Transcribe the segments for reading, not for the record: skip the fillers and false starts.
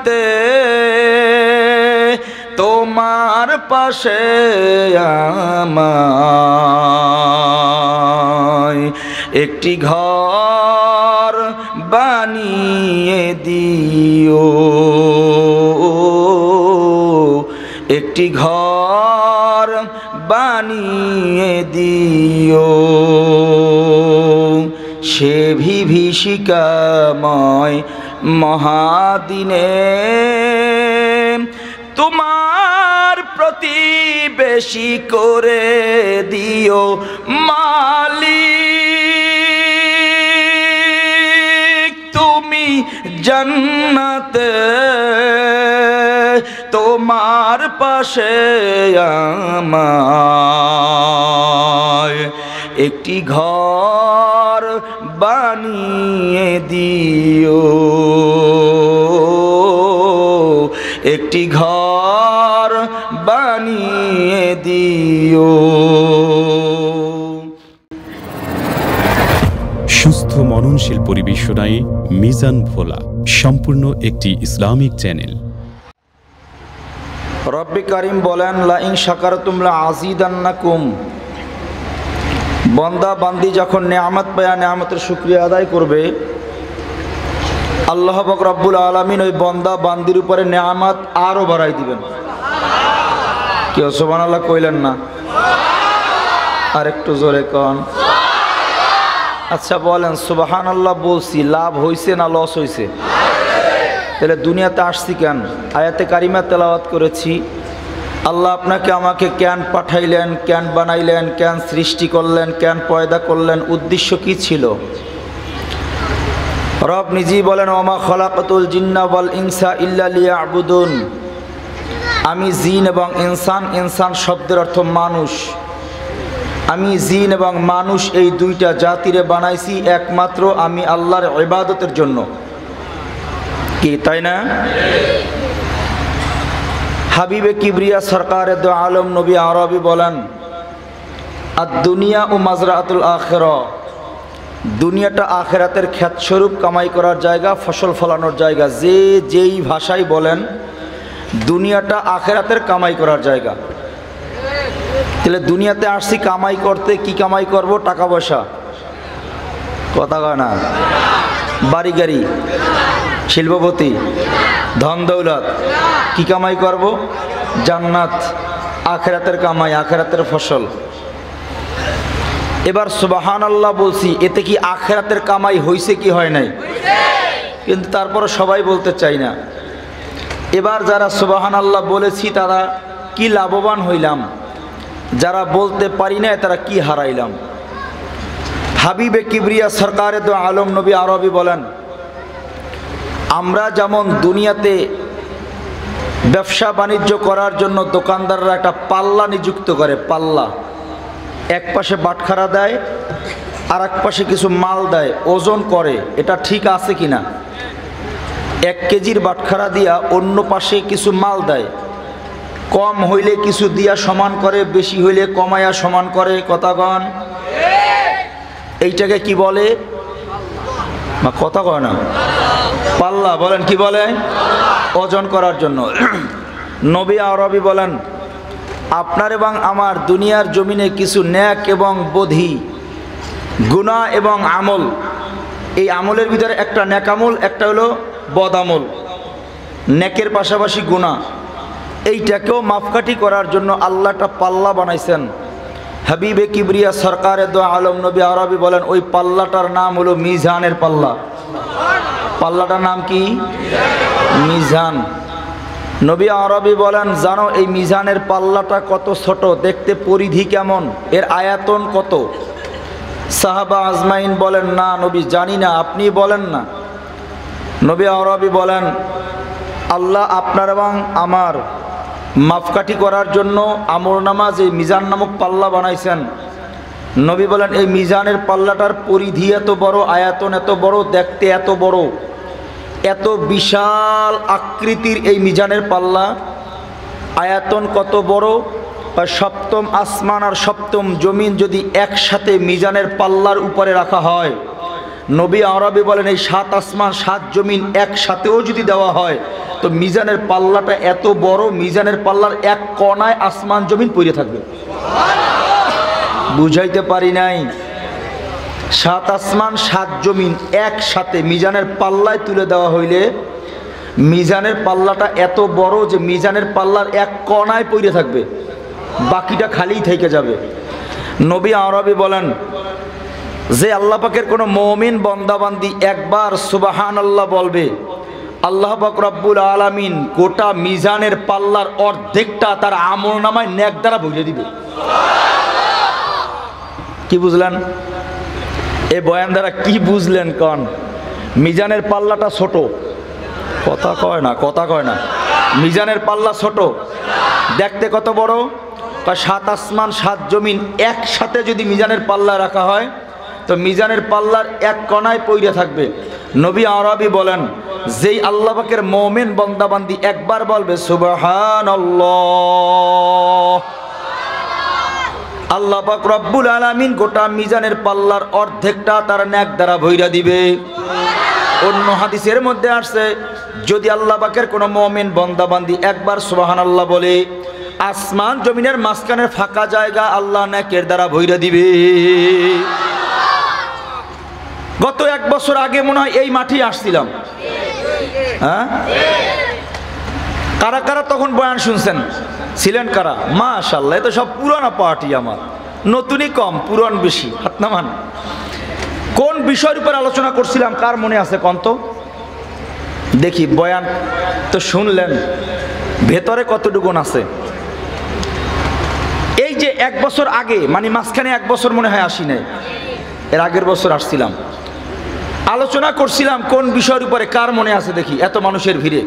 জান্নাতে তোমার পাশে আমায় একটি ঘর বানিয়ে দিও, একটি ঘর বানিয়ে দিও, সে বিভীষিকাময় মহাদিনে তোমার প্রতিবেশী করে দিও মালিক। তুমি জান্নাতে তোমার পাশে আমায় একটি ঘর বানিয়ে দিও, একটি ঘর বানিয়ে দিও। সুস্থ মননশীল পরিবেশনায় মিজান ভোলা সম্পূর্ণ একটি ইসলামিক চ্যানেল। রব্বি কারিম বলেন, লা ইন শাকারতুম লা আযীদান্নাকুম। বান্দা বান্দি যখন নেয়ামত পায়া নেয়ামতের শুকরিয়া আদায় করবে, আল্লাহ পাক রব্বুল আলামিন ওই বান্দা বান্দির উপরে নেয়ামত আরো বাড়াই দিবেন। কেউ সুবহানাল্লাহ কইলেন না? আর একটু জোরে কন। আচ্ছা বলেন, সুবহানাল্লাহ বলছি, লাভ হইছে না লস হইছে? তাহলে দুনিয়াতে আসছি কেন? আয়াতে কারিমা তেলাওয়াত করেছি, আল্লাহ আপনাকে আমাকে কেন পাঠাইলেন, কেন বানাইলেন, কেন সৃষ্টি করলেন, কেন পয়দা করলেন, উদ্দেশ্য কি ছিল? রব নিজেই বলেন, ওমা খলাকাতুল জিন্না ওয়াল ইনসা ইল্লা লিয়াবুদুন। আমি জিন এবং ইনসান, ইনসান শব্দের অর্থ মানুষ, আমি জিন এবং মানুষ এই দুইটা জাতিরে বানাইছি একমাত্র আমি আল্লাহর ইবাদতের জন্য। কি তাই না? হাবিবে কিবরিয়া সরকারে দো আলম নবী আরবি বলেন, আদ-দুনিয়া ও মাজরাতুল আখিরা। দুনিয়াটা আখিরাতের ক্ষেতস্বরূপ, কামাই করার জায়গা, ফসল ফলানোর জায়গা। যে যেই ভাষায় বলেন, দুনিয়াটা আখিরাতের কামাই করার জায়গা। তাহলে দুনিয়াতে আসছি কামাই করতে। কি কামাই করব? টাকা পয়সা, কথা কয় না, বাড়ি গাড়ি, শিল্পপতি, ধন দৌলত। কি কামাই করব? জান্নাত, আখিরাতের কামাই, আখিরাতের ফসল। এবার সুবহানাল্লাহ বলছি, এতে কি আখিরাতের কামাই হইছে কি হয় নাই? কিন্তু তারপরে সবাই বলতে চাই না। এবার যারা সুবহানাল্লাহ বলেছি তারা কি লাভবান হইলাম, যারা বলতে পারি না তারা কি হারাইলাম? হাবিবে কিবরিয়া সরকারে দো আলম নবী আরবি বলেন, আমরা যেমন দুনিয়াতে ব্যবসা বাণিজ্য করার জন্য দোকানদাররা একটা পাল্লা নিযুক্ত করে, পাল্লা, এক পাশে বাটখারা দেয় আর এক পাশে কিছু মাল দেয়, ওজন করে, এটা ঠিক আছে কিনা? 1 কেজির বাটখারা দিয়া অন্য পাশে কিছু মাল দেয়, কম হইলে কিছু দিয়া সমান করে, বেশি হইলে কমায়া সমান করে, কথাগণ। এইটাকে কি বলে? কথা কয় না, পাল্লা বলেন। কি বলে? ওজন করার জন্য। নবী আরবি বলেন, আপনার এবং আমার দুনিয়ার জমিনে কিছু নেক এবং বধি, গুনাহ এবং আমল, এই আমলের ভিতরে একটা নেক আমল, একটা হলো বদ আমল। নেকের পাশাপাশি গুনাহ, এইটাকেও মাপকাঠি করার জন্য আল্লাহটা পাল্লা বানাইছেন। হাবিবে কিবরিয়া সরকারে দো আলম নবী আরবি বলেন, ওই পাল্লাটার নাম হলো মিজানের পাল্লা। পাল্লাটার নাম কি? মিজান। নবী আরবি বলেন, জানো এই মিজানের পাল্লাটা কত ছোট, দেখতে পরিধি কেমন, এর আয়াতন কত? সাহাবা আজমাইন বলেন, না নবী জানি না, আপনি বলেন না। নবী আরবি বলেন, আল্লাহ আপনার এবং আমার মাপকাঠি করার জন্য আমলনামা যে মিজান নামক পাল্লা বানাইছেন। নবী বলেন, এই মিজানের পাল্লাটার পরিধি এত বড়, আয়াতন এত বড়, দেখতে এত বড়, এত বিশাল আকৃতির এই মিজানের পাল্লা, আয়াতন কত বড়। সপ্তম আসমান আর সপ্তম জমিন যদি একসাথে মিজানের পাল্লার উপরে রাখা হয়, নবী আরবি বলেন এই 7 আসমান 7 জমিন একসাথেও যদি দেওয়া হয়, তো মিজানের পাল্লাটা এত বড়, মিজানের পাল্লার এক কণায় আসমান জমিন পড়ে থাকবে। বুঝাইতে পারি নাই? 7 আসমান 7 জমিন একসাথে মিজানের পাল্লায় তুলে দেওয়া হইলে মিজানের পাল্লাটা এত বড় যে মিজানের পাল্লার এক কণায় পড়ে থাকবে, বাকিটা খালিই থেকে যাবে। নবী আরবি বলেন, যে আল্লাহ পাকের কোনো মুমিন বান্দাবান্দি একবার সুবহানাল্লাহ বলবে, আল্লাহ পাক রব্বুল আলামিন গোটা মিজানের পাল্লার অর্ধেকটা তার আমলনামায় নেক দ্বারা ভরে দিবে। কি বুঝলেন? এ বয়ান দ্বারা কি বুঝলেন কোন? মিজানের পাল্লাটা ছোট, কথা কয় না, কথা কয় না। মিজানের পাল্লা ছোট, দেখতে কত বড়? 7 আসমান 7 জমিন একসাথে যদি মিজানের পাল্লা রাখা হয় তো মিজানের পাল্লার এক কণায় পড়ে থাকবে। নবী আরবি বলেন, যেই আল্লাহ পাকের মুমিন বান্দাবান্দি একবার বলবে সুবহানাল্লাহ, আল্লাহ পাক রব্বুল আলামিন গোটা মিজানের পাল্লার অর্ধেকটা তার নেক দ্বারা ভইরা দিবে। অন্য হাদিসের মধ্যে আসছে, যদি আল্লাহ পাকের কোনো মুমিন বান্দাবান্দি একবার সুবহানাল্লাহ বলে, আসমান জমিনের মাঝখানের ফাঁকা জায়গা আল্লাহ নেকের দ্বারা ভইরা দিবে। গত 1 বছর আগে মনে হয় এই মাঠে আসছিলাম। হ্যাঁ, কারা কারা তখন বয়ান শুনছেন? ছিলেন কারা? মাশাআল্লাহ, এ তো সব পুরানা পার্টি। আমার নতুনই কম, পুরান বেশি। হাত নামান। কোন বিষয়ের উপর আলোচনা করছিলাম কার মনে আছে কোন তো? দেখি, বয়ান তো শুনলেন, ভেতরে কতটুকু আছে? এই যে 1 বছর আগে, মানে মাঝখানে 1 বছর মনে হয় আসি নাই, এর আগের বছর আসছিলাম, আলোচনা করছিলাম কোন বিষয়ের উপরে কার মনে আছে দেখি, এত মানুষের ভিড়ে?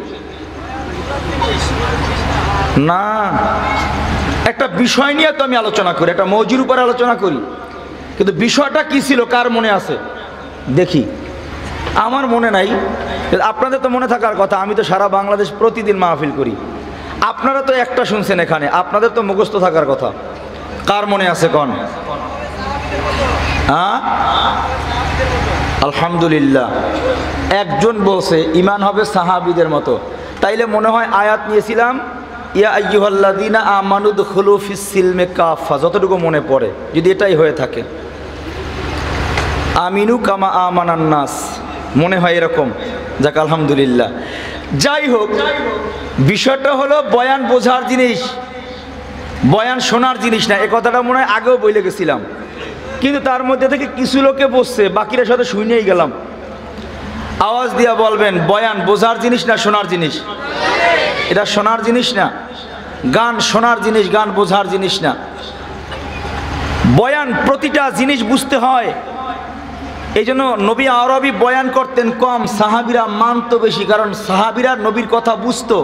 না, একটা বিষয় নিয়ে তো আমি আলোচনা করি, একটা মৌজুর উপরে আলোচনা করি, কিন্তু বিষয়টা কি ছিল কার মনে আছে দেখি। আমার মনে নাই, আপনাদের তো মনে থাকার কথা। আমি তো সারা বাংলাদেশ প্রতিদিন মাহফিল করি, আপনারা তো একটা শুনছেন এখানে, আপনাদের তো মুখস্থ থাকার কথা। কার মনে আছে কোন? হ্যাঁ, আলহামদুলিল্লাহ, একজন বলছে ঈমান হবে সাহাবীদের মতো। তাইলে মনে হয় আয়াত নিয়েছিলাম, ইয়া আইয়ুহাল্লাযীনা আমানু দুখুলু ফিস সিলমি কাফা, যতটুকু মনে পড়ে, যদি এটাই হয়ে থাকে। আমিনু কামা আমানান নাস, মনে হয় এরকম। যাক, আলহামদুলিল্লাহ। যাই হোক, বিষয়টা হলো বয়ান বোঝার জিনিস, বয়ান শোনার জিনিস না। এ কথাটা মনে হয় আগেও বলে গেছিলাম, কিন্তু তার মধ্যে থেকে কিছু লোকে বসছে, বাকিরা সাথে শুনেই গেলাম। আওয়াজ দিয়া বলবেন, বয়ান বোঝার জিনিস না শোনার জিনিস? এটা শোনার জিনিস না। গান শোনার জিনিস, গান বোঝার জিনিস না। বয়ান প্রতিটা জিনিস বুঝতে হয়। এই জন্য নবী আরবি বয়ান করতেন কম, সাহাবীরা মানত বেশি, কারণ সাহাবীরা নবীর কথা বুঝতো।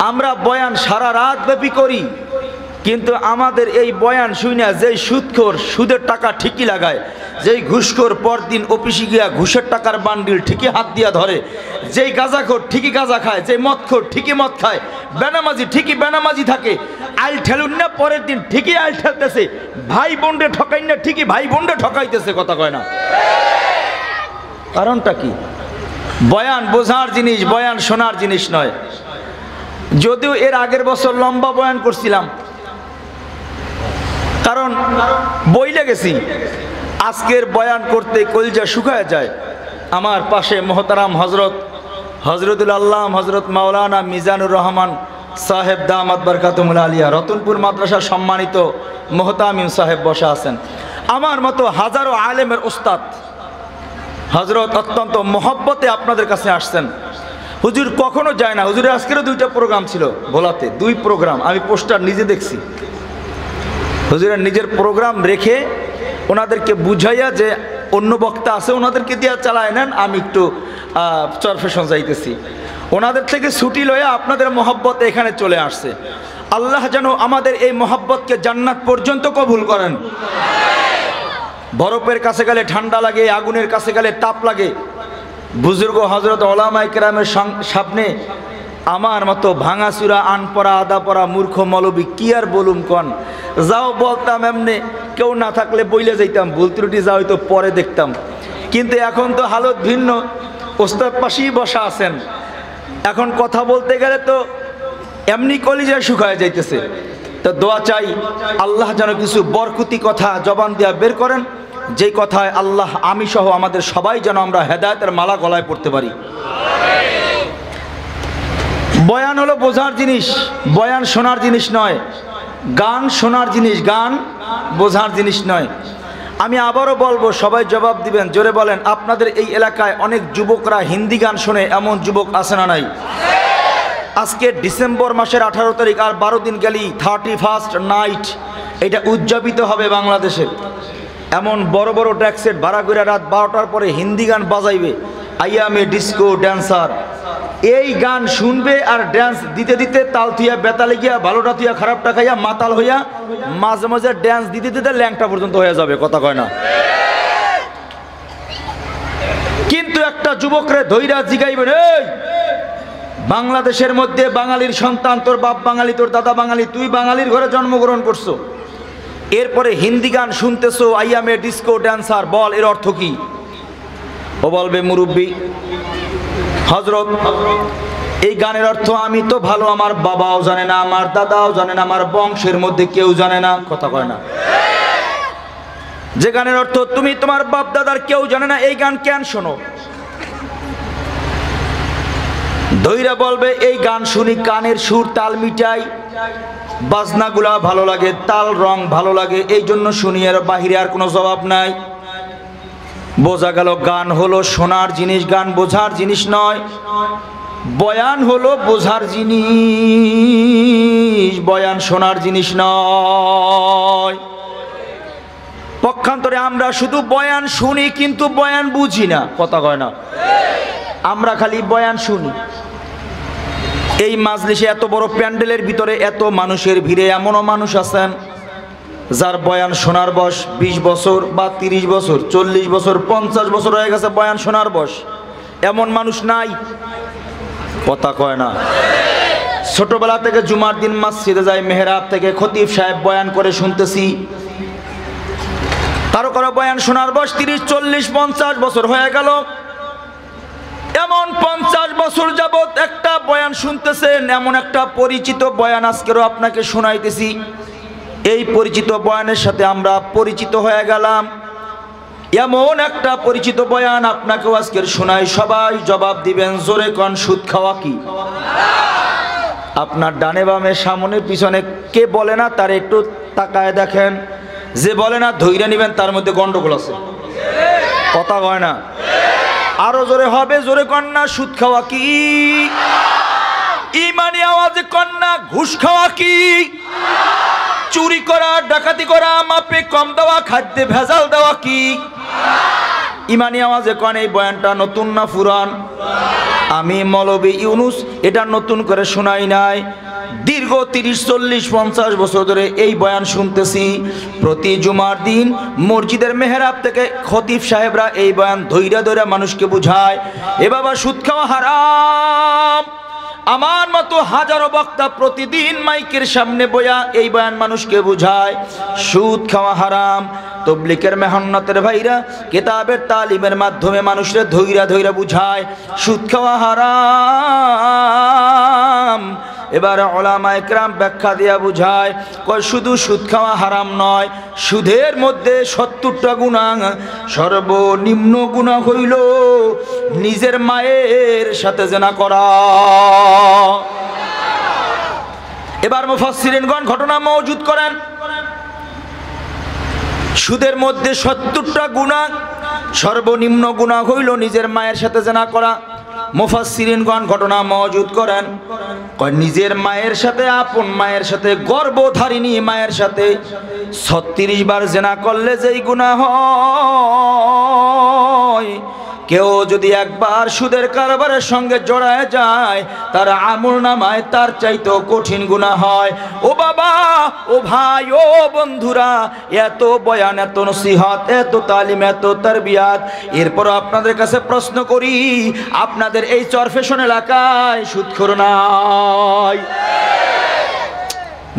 আমরা বয়ান সারা রাত ব্যাপী করি, কিন্তু আমাদের এই বয়ান শুনে যেই সুদখোর সুদের টাকা ঠিকই লাগায়, যেই ঘুষখোর পরদিন অফিসে গিয়া ঘুষের টাকার বান্ডিল ঠিকই হাত দিয়া ধরে, যেই গাঁজাখোর ঠিকই গাঁজা খায়, যেই মদখোর ঠিকই মদ খায়, বেনামাজি ঠিকই বেনামাজি থাকে, আইল ঠেলুন না পরের দিন ঠিকই আইল ঠেলতেছে, ভাই বোনরে ঠকাই না ঠিকই ভাই বোনরে ঠকাইতেছে, কথা কয় না? কারণটা কি? বয়ান বোঝার জিনিস, বয়ান শোনার জিনিস নয়। যদিও এর আগের বছর লম্বা বয়ান করছিলাম, কারণ বইলে গেছি। আজকের বয়ান করতে কলজা শুকায় যায়। আমার পাশে মোহতারাম হজরতুল আল্লাহ হজরত মাওলানা মিজানুর রহমান সাহেব দামাত বরকাতুল আলিয়া, রতনপুর মাদ্রাসার সম্মানিত মোহতামিম সাহেব বসা আছেন। আমার মতো হাজারো আলেমের ওস্তাদ হজরত অত্যন্ত মহব্বতে আপনাদের কাছে আসছেন। হুজুর কখনো যায় না, হুজুরের আজকেরও 2টা প্রোগ্রাম ছিল ভোলাতে, 2 প্রোগ্রাম, আমি পোস্টার নিজে দেখছি। হুজুরের নিজের প্রোগ্রাম রেখে ওনাদেরকে বুঝাইয়া যে অন্য বক্তা আছে ওনাদেরকে দিয়ে চালায় নেন, আমি একটু চরফেশন যাইতেছি। ওনাদের থেকে ছুটি লইয়া আপনাদের মহব্বতে এখানে চলে আসছে। আল্লাহ যেন আমাদের এই মহব্বতকে জান্নাত পর্যন্ত কবুল করেন। বরফের কাছে গেলে ঠান্ডা লাগে, আগুনের কাছে গেলে তাপ লাগে। বুজুর্গ হজরত ওলামায়ে কেরামের সামনে আমার মতো ভাঙাচুরা আনপড়া আদাপড়া মূর্খ মৌলবি কি আর বলুম কন। যাও বলতাম এমনি, কেউ না থাকলে বইলে যাইতাম, ভুল ত্রুটি যা হয়তো পরে দেখতাম। কিন্তু এখন তো হালত ভিন্ন। ওস্তাদ পাশেই বসা আছেন, এখন কথা বলতে গেলে তো এমনি কলিজা শুকায় যাইতেছে। তো দোয়া চাই আল্লাহ যেন কিছু বরকতি কথা জবান দিয়া বের করেন, যেই কথায় আল্লাহ আমি সহ আমাদের সবাই যেন আমরা হেদায়েতের মালা গলায় পড়তে পারি। বয়ান হলো বোঝার জিনিস, বয়ান শোনার জিনিস নয়। গান শোনার জিনিস, গান বোঝার জিনিস নয়। আমি আবারও বলবো, সবাই জবাব দিবেন, জোরে বলেন। আপনাদের এই এলাকায় অনেক যুবকরা হিন্দি গান শোনে, এমন যুবক আছে না নাই? আজকে ডিসেম্বর মাসের 18 তারিখ, আর 12 দিন গেলেই 31st নাইট এটা উদযাপিত হবে বাংলাদেশে। এমন বড় বড় ট্যাক্সেট ভাড়া করে রাত 12টার পরে হিন্দি গান বাজাইবে, আইয়ামে ডিস্কো ড্যান্সার। এই গান শুনবে আর ড্যান্স দিতে দিতে তাল থুইয়া বেতালে গিয়া ভালোটা থুইয়া খারাপটা খাইয়া মাতাল হইয়া মাঝে মাঝে ড্যান্স দিতে দিতে ল্যাংটা পর্যন্ত হয়ে যাবে, কথা কয় না? কিন্তু একটা যুবকরে ধৈরা জিগাইবেন, এই বাংলাদেশের মধ্যে বাঙালির সন্তান, তোর বাপ বাঙালি, তোর দাদা বাঙালি, তুই বাঙালির ঘরে জন্মগ্রহণ করছো, এরপরে হিন্দি গান শুনতেছো, আইয়ামে ডিস্কো ড্যান্সার, বল এর অর্থ কি? ও বলবে, মুরব্বী হযরত, এই গানের অর্থ আমি তো ভালো, আমার বাবাও জানে না, আমার দাদাও জানে না, আমার বংশের মধ্যে কেউ জানে না, কথা কয় না? যে গানের অর্থ তুমি তোমার বাপ দাদার কেউ জানে না, এই গান কেন শোনো? ধৈরা বলবে, এই গান শুনি, কানের সুর তাল মিটাই, বাজনাগুলা ভালো লাগে, তাল রং ভালো লাগে, এই জন্য শুনি, এর বাহিরে আর কোনো জবাব নাই। বোঝা গেল, গান হলো শোনার জিনিস, গান বোঝার জিনিস নয়। বয়ান হলো বোঝার জিনিস, বয়ান শোনার জিনিস নয়। পক্ষান্তরে আমরা শুধু বয়ান শুনি কিন্তু বয়ান বুঝি না, কথা কয় না? আমরা খালি বয়ান শুনি। এই মাজলিসে এত বড় প্যান্ডেলের ভিতরে এত মানুষের ভিড়ে এমনও মানুষ আছেন যার বয়ান শোনার বয়স 20 বছর বা 30 বছর, 40 বছর, 50 বছর হয়ে গেছে বয়ান শোনার বয়স। এমন মানুষ নাই, কথা কয় না? ছোটবেলা থেকে জুমার দিন মসজিদে যাই, মেহরাব থেকে খতিব সাহেব বয়ান করে শুনতেছি। কারো কারো বয়ান শোনার বয়স 30, 40, 50 বছর হয়ে গেল। এমন 50 বছর যাবত একটা বয়ান শুনতেছেন, এমন একটা পরিচিত বয়ান আজকেরও আপনাকে শোনাইতেছি। এই পরিচিত বয়ানের সাথে আমরা পরিচিত হয়ে গেলাম। এমন একটা পরিচিত বয়ান আপনাকেও আজকের শোনাই, সবাই জবাব দিবেন, জোরে কোন, সুদ খাওয়া কি? আপনার ডানে বামে সামনে পিছনে কে বলে না তার একটু তাকায় দেখেন, যে বলে না ধৈর্য নিবেন, তার মধ্যে গন্ডগোল আছে, কথা কয় না? আরো জোরে হবে, জোরে কন্যা, সুদ খাওয়া কি? ইমানি আওয়াজে কন্যা, ঘুষ খাওয়া কি? চুরি করা, ডাকাতি করা, মাপে কম দেওয়া, খাদ্যে ভেজাল দেওয়া কি? ইমানি আওয়াজে কন, এই বয়ানটা নতুন না পুরান? আমি মৌলবী ইউনুস এটা নতুন করে শোনাই নাই। দীর্ঘ 30, 40, 50 বছর ধরে এই বয়ান শুনতেছি। প্রতি জুমার দিন মসজিদের মেহরাব থেকে খতিব সাহেবরা এই বয়ান ধৈর্য ধরে মানুষকে বুঝায়, এ বাবা সুদ খাওয়া হারাম। আমার মতো হাজারো বক্তা প্রতিদিন মাইকের সামনে বয়া এই বয়ান মানুষকে বুঝায়, সুদ খাওয়া হারাম। তবলিগের মেহনতের ভাইরা কিতাবের তালিমের মাধ্যমে মানুষের ধৈর্য ধৈর্য বুঝায়, সুদ খাওয়া হারাম। এবার উলামায়ে কেরাম ব্যাখ্যা দিয়া বুঝায়, কয় শুধু সুদ খাওয়া হারাম নয়, সুদের মধ্যে 70টা গুনাহ। সর্বনিম্ন গুনাহ হইল নিজের মায়ের সাথে জিনা করা। এবার মুফাসসিরিনগণ ঘটনা মওজুদ করেন, সুদের মধ্যে 70টা গুনাহ, সর্বনিম্ন গুনাহ হইল নিজের মায়ের সাথে জিনা করা। মুফাসসিরিনগণ ঘটনা মওজুদ করেন, কয় নিজের মায়ের সাথে, আপন মায়ের সাথে, গর্ভধারিণী মায়ের সাথে 36 বার জিনা করলে যেই গুনাহ হয়, কেউ যদি একবার সুদের কারবারের সঙ্গে জড়ায় যায়, তার আমলনামায় তার চাইতেও কঠিন গুনাহ হয়। ও বাবা, ও ভাই, ও বন্ধুরা, এত বয়ান, এত নসিহত, এত তালিম, এত তারবিয়াত, এরপর আপনাদের কাছে প্রশ্ন করি, আপনাদের এই চরফেশন এলাকায় সুদখোর নাই?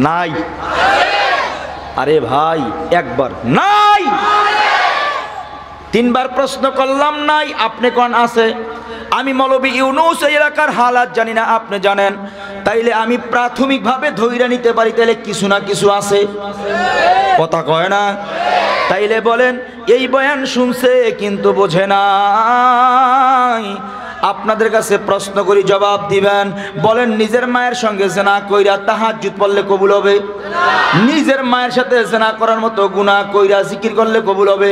নাই? আরে ভাই, একবার নাই। তিনবার প্রশ্ন করলাম নাই, আপনি কোন আছে? আমি মৌলভী ইউনুস এই এলাকার হালাত জানি না, আপনি জানেন। তাইলে আমি প্রাথমিকভাবে ধৈর্য নিতে পারি, তাইলে কিছু না কিছু আছে, কথা কয় না? তাইলে বলেন এই বয়ান শুনছে কিন্তু বোঝে নাই। আপনাদের কাছে প্রশ্ন করি, জবাব দিবেন। বলেন নিজের মায়ের সঙ্গে জেনা কইরা তাহাজ্জুদ পড়লে কবুল হবে? নিজের মায়ের সাথে জেনা করার মতো গুনাহ কইরা জিকির করলে কবুল হবে?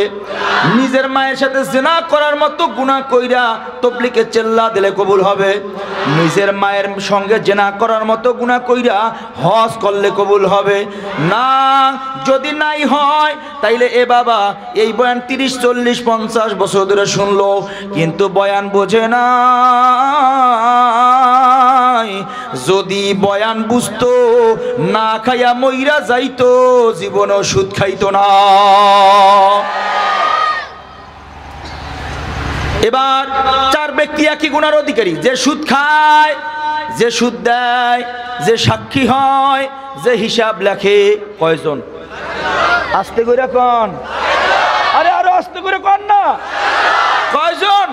নিজের মায়ের সাথে জেনা করার মতো গুনাহ কইরা তাবলীগে চিল্লা দিলে কবুল হবে? নিজের মায়ের সঙ্গে জেনা করার মতো গুনাহ কইরা হজ করলে কবুল হবে না? যদি নাই হয় তাইলে এ বাবা এই বয়ান 30, 40, 50 বছর ধরে শুনলো কিন্তু বয়ান বোঝে না। যদি বয়ান বুঝতো না খাইয়া মইরা যাইতো, জীবনও সুদ খাইতো না। এবার 4 ব্যক্তি একই গুনার অধিকারী, যে সুদ খায়, যে সুদ দেয়, যে সাক্ষী হয়, যে হিসাব লেখে। কয়জন? আস্তে করে কোন, আরে আরো আস্তে করে কোন না। কয়জন?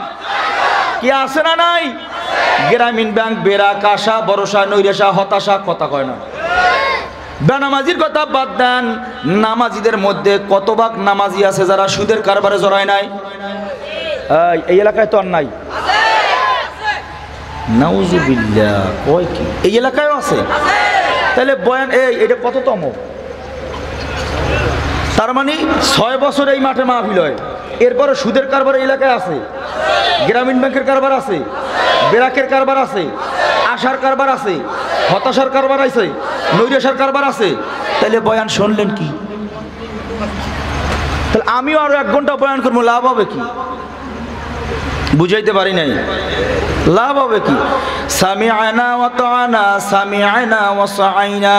কি আছে না নাই? গ্রামীণ ব্যাংক, বেরা, কাশা, ভরসা, নৈরাশা, হতাশা, কথা কয় না। বেনামাজির কথা বাদ দেন, নামাজিদের মধ্যে কত ভাগ নামাজি আছে যারা সুদের কারবারে জড়ায় নাই? এই এলাকায় তো আর নাই। নাউজুবিল্লাহ, কয় কি? এই এলাকায়ও আছে। তাহলে বয়ান এটা কততম? তার মানে 6 বছর এই মাঠে মাহফিল হয়, এরপরে সুদের কারবার এলাকায় আছে, গ্রামীণ ব্যাংকের কারবার আছে, বেরাকের কারবার আছে, আশার কারবার আছে, হতাশার কারবার আছে, নৈরাশার কারবার আছে। তাহলে বয়ান শুনলেন কি? তাহলে আমিও আরো 1 ঘন্টা বয়ান করবো, লাভ হবে কি? বুঝাইতে পারি নাই, লাভ হবে কি? সামিআনা ওয়া তাআনা, সামিআনা ওয়া সাআইনা।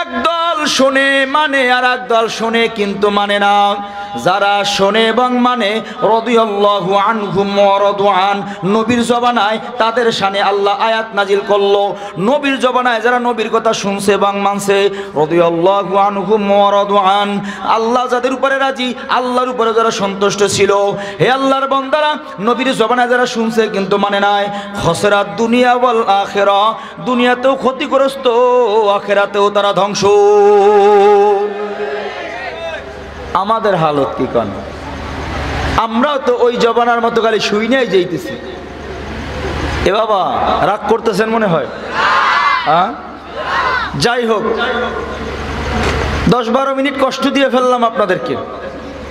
একদল শোনে মানে আর একদল শোনে কিন্তু মানে না। যারা শোনে এবং মানে রাদিয়াল্লাহু আনহুম ওয়া রাদু আন, নবীর জবানায় তাদের শানে আল্লাহ আয়াত নাজিল করলো। নবীর জবানায় যারা নবীর কথা শুনছে এবং মানছে, রাদিয়াল্লাহু আনহুম ওয়া রাদু আন, আল্লাহ যাদের উপরে রাজি, আল্লাহর উপরে যারা সন্তুষ্ট ছিল। হে আল্লাহর বান্দারা, নবীর জবানায় যারা শুনছে কিন্তু মানে নাই, খসরাত দুনিয়া ওয়াল আখিরা, দুনিয়াতেও ক্ষতিগ্রস্ত, আখিরাতেও তারা ধ্বংস। আমাদের হালত কি কোন? আমরাও তো ওই জবানার মতো খালি শুই নাই যাইতেছি। এ বাবা রাগ করতেছেন মনে হয়? যাই হোক, 10-12 মিনিট কষ্ট দিয়ে ফেললাম আপনাদেরকে।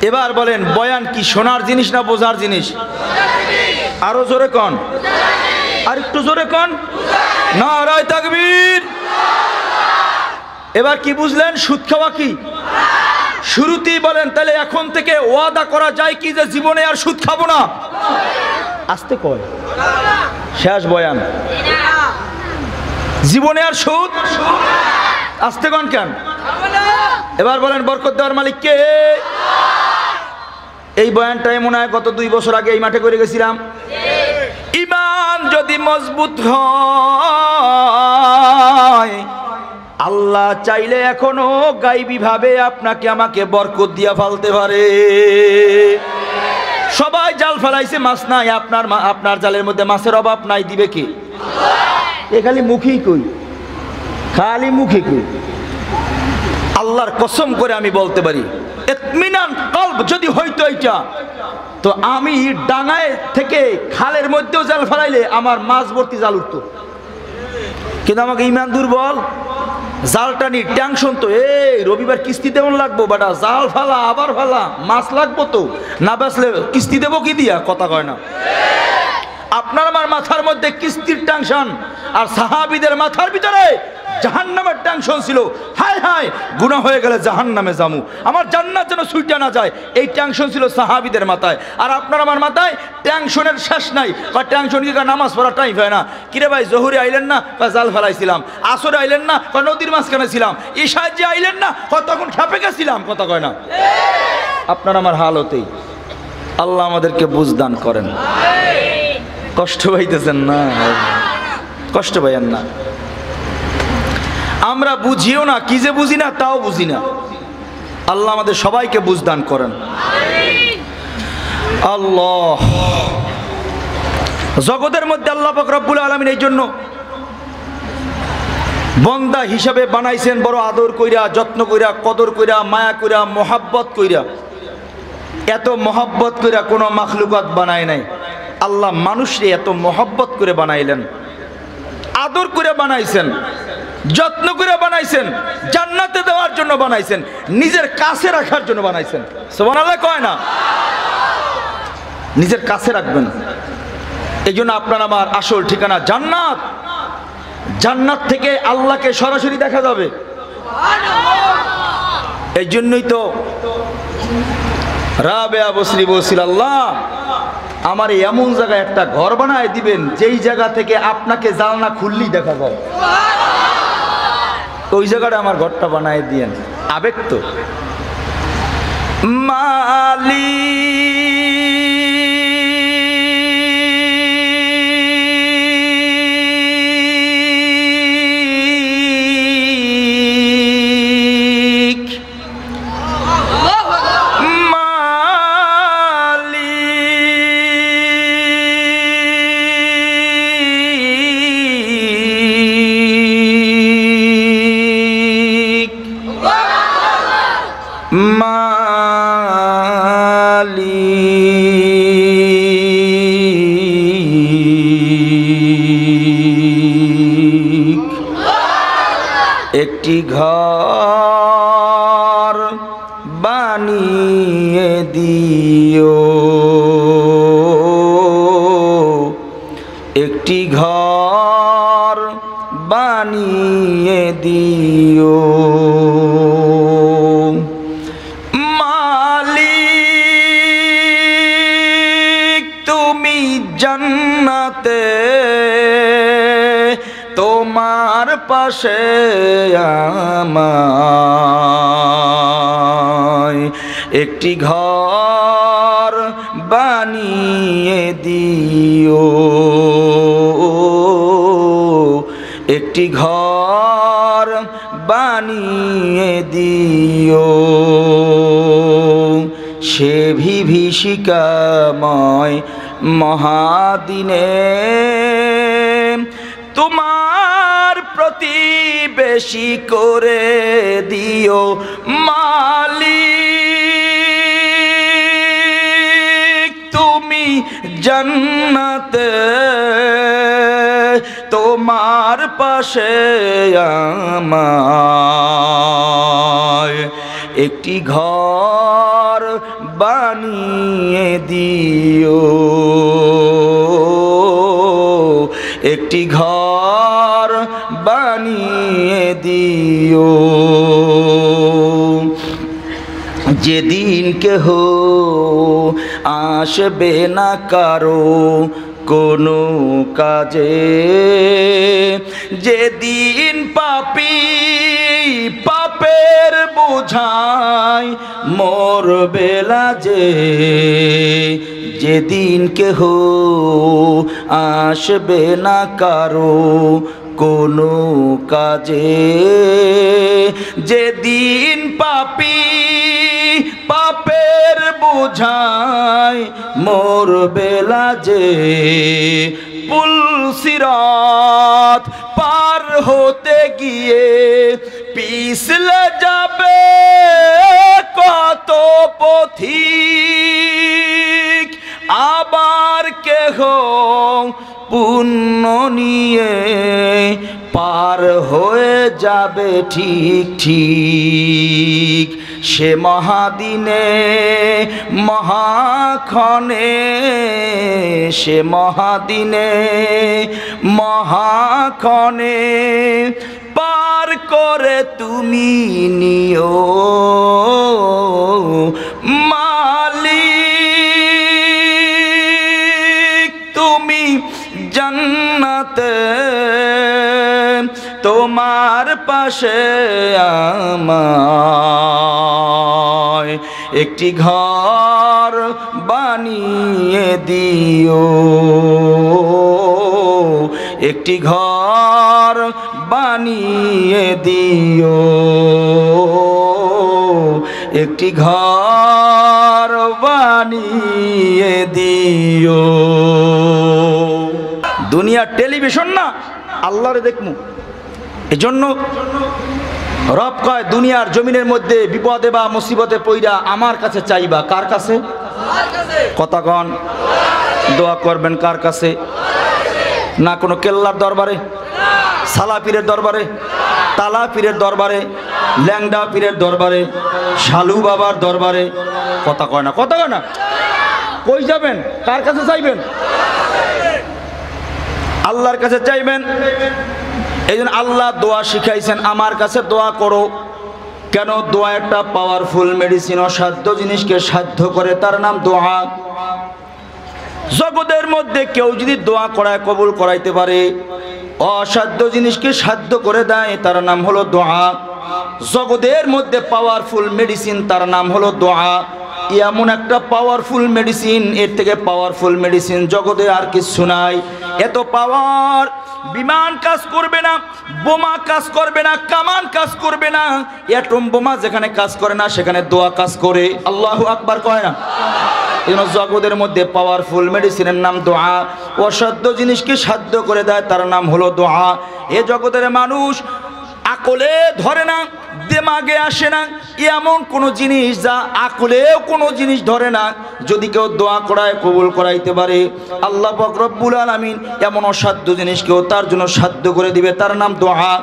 এবার বলেন বয়ান কি শোনার জিনিস না বোঝার জিনিস? আরো জোরে কোন, আর একটু জোরে কোন। নারায়ে তাকবীর। এবার কি বুঝলেন? সুদ খাওয়া কি? শুরুতেই বলেন তাহলে এখন থেকে ওয়াদা করা যায় কি যে জীবনে আর সুদ খাবো না? আস্তে কয়, শেষ বয়ান। জীবনে আর সুদ? আস্তে কোন কেন? এবার বলেন বরকত দেওয়ার মালিক কে? এই বয়ানটাই মনে হয় গত 2 বছর আগে এই মাঠে করে গেছিলাম। ঈমান যদি মজবুত হয়, আল্লাহ চাইলে এখনো গায়বী ভাবে আপনাকে আমাকে বরকত দিয়া ফেলতে পারে। সবাই জাল ফেলাইছে, মাছ নাই। আপনার জালের মধ্যে মাছের অভাব নাই, দিবে কি? এ খালি মুখেই কই, খালি মুখে কই। আল্লাহর কসম করে আমি বলতে পারি, ইতমিনান কলব যদি হইতো এইটা, তো আমি ডাঙায় থেকে খালের মধ্যেও জাল ফেলাইলে আমার মাছ ভর্তি জাল উঠতো। কিন্তু আমাকে ইমান দুর্বল, জালটা নি টেনশন তো, এই রবিবার কিস্তি দেবন লাগবো বেটা, জাল ফালা আবার ফালা, মাছ লাগবো তো, না বেচলে কিস্তি দেবো কি দিয়া, কথা কয় না। আপনার আমার মাথার মধ্যে কিস্তির টেনশন, আর সাহাবীদের মাথার ভিতরে জাহান্নামের টেনশন ছিল। হায় হায় গুনাহ হয়ে গেলে জাহান্নামে যামু, আমার জান্নাত যেন ছুটে না যায়, এই টেনশন ছিল সাহাবীদের মাথায়। আর আপনার আমার মাথায় টেনশনের শেষ নাই। বা টেনশন কি নামাজ পড়ার টাইম হয় না? কিরে ভাই জহুরে আইলেন না? বা জাল ফেলাইছিলাম। আসরে আইলেন না? বা নদীর মাঝখানে ছিলাম। ঈশায় যে আইলেন না? তখন খেপে গেছিলাম, কথা কয় না। আপনার আমার হালতেই আল্লাহ আমাদেরকে বুঝদান করেন। কষ্ট পাইতেছেন না? কষ্ট পাইয়েন না। আমরা বুঝিও না, কি যে বুঝি না তাও বুঝি না। আল্লাহ আমাদের সবাইকে বুঝদান করেন। আল্লাহ। জগতের মধ্যে আল্লাহ পাক রব্বুল আলামিন এই জন্য বন্দা হিসাবে বানাইছেন, বড় আদর কইরা, যত্ন কইরা, কদর কইরা, মায়া কইরা, মোহাব্বত কইরা। এত মোহাব্বত কইরা কোনো মাখলুকাত বানায় নাই। আল্লাহ মানুষরে এত মোহাব্বত করে বানাইলেন, আদর করে বানাইছেন, যত্ন করে বানাইছেন, জান্নাতে দেওয়ার জন্য বানাইছেন, নিজের কাছে রাখার জন্য বানাইছেন। সুবহানাল্লাহ কয় না? নিজের কাছে রাখবেন। এই জন্য আপনার আমার আসল ঠিকানা জান্নাত। জান্নাত থেকে আল্লাহকে সরাসরি দেখা যাবে। এই জন্যই তো রাবেয়া বসরি বলছিল, আল্লাহ আমার এমন জায়গায় একটা ঘর বানায় দিবেন যেই জায়গা থেকে আপনাকে জানলা খুললেই দেখা যায়। ওই জায়গাটা আমার ঘরটা বানায় দিয়েন। আবেগ তো। একটি ঘর বানিয়ে দিও, একটি ঘর বানিয়ে দিও, মালিক তুমি জান্নাতে তোমার পাশে আমায় একটি ঘর বানিয়ে দিও, একটি ঘর বানিয়ে দিও। সে বিভীষিকাময় মহাদিনে তোমার প্রতিবেশী করে দিও, মালিক তুমি জান্নাতে তোমার পাশে আমায় একটি ঘর বানিয়ে দিও, একটি ঘর বানিয়ে দিও। যেদিন কেহ আসবে না কারো কোনো কাজে, যেদিন পাপী পাপের বোঝায় মরবে লাজে, যেদিন কেহ আসবে না কারো কোনো কাজে, যেদিন পাপী পাপের বোঝায় মরবে লাজে, পুলসিরাত পার হতে গিয়ে পিছলে যাবে কত পথিক, আবার কেহ পুণ্য নিয়ে পার হয়ে যাবে ঠিক ঠিক। সে মহাদিনে মহাক্ষণে, সে মহাদিনে মহাক্ষণে পার করে তুমি নিও, মালিক তুমি জান্নাতে তোমার পাশে আমায় একটি ঘর বানিয়ে দিও, একটি ঘর বানিয়ে দিও, একটি ঘর বানিয়ে দিও। দুনিয়া টেলিভিশন না, আল্লাহরে দেখমু। এজন্য রব কয় দুনিয়ার জমিনের মধ্যে বিপদে বা মুসিবতে পইরা আমার কাছে চাইবা। কার কাছে? কথা কন। দোয়া করবেন কার কাছে? না কোনো কেল্লার দরবারে, সালা পীরের দরবারে, তালা পীরের দরবারে, ল্যাংডা পীরের দরবারে, শালু বাবার দরবারে। কথা কয় না, কথা কয় না। কই যাবেন? কার কাছে চাইবেন? আল্লাহর কাছে চাইবেন। এই জন্য আল্লাহ দোয়া শিখাইছেন, আমার কাছে দোয়া করো। কেন? দোয়া একটা পাওয়ারফুল মেডিসিন। অসাধ্য জিনিসকে সাধ্য করে, তার নাম দোয়া। জগতের মধ্যে কেউ যদি দোয়া করায় কবুল করাইতে পারে, অসাধ্য জিনিসকে সাধ্য করে দেয়, তার নাম হলো দোয়া। জগতের মধ্যে পাওয়ারফুল মেডিসিন, তার নাম হলো দোয়া। এমন একটা পাওয়ারফুল মেডিসিন, এর থেকে পাওয়ারফুল মেডিসিন জগতে আর কিছু নাই। এত পাওয়ার, বিমান কাজ করবে না, বোমা কাজ করবে না, কামান কাজ করবে না। অ্যাটম বোমা যেখানে কাজ করে না, সেখানে দোয়া কাজ করে। আল্লাহু আকবার কয় না? এই জন্য জগতের মধ্যে পাওয়ারফুল মেডিসিনের নাম দোয়া। অসাধ্য জিনিসকে সাধ্য করে দেয়, তার নাম হলো দোয়া। এ জগতের মানুষ আকলে ধরে না, দিমাগে আসে না এমন কোনো জিনিস, যা আকলেও কোনো জিনিস ধরে না, যদি কেউ দোয়া করায় কবুল করাইতে পারে, আল্লাহ পাক রব্বুল আলামিন এমন অসাধ্য জিনিসকেও তার জন্য সাধ্য করে দিবে, তার নাম দোয়া।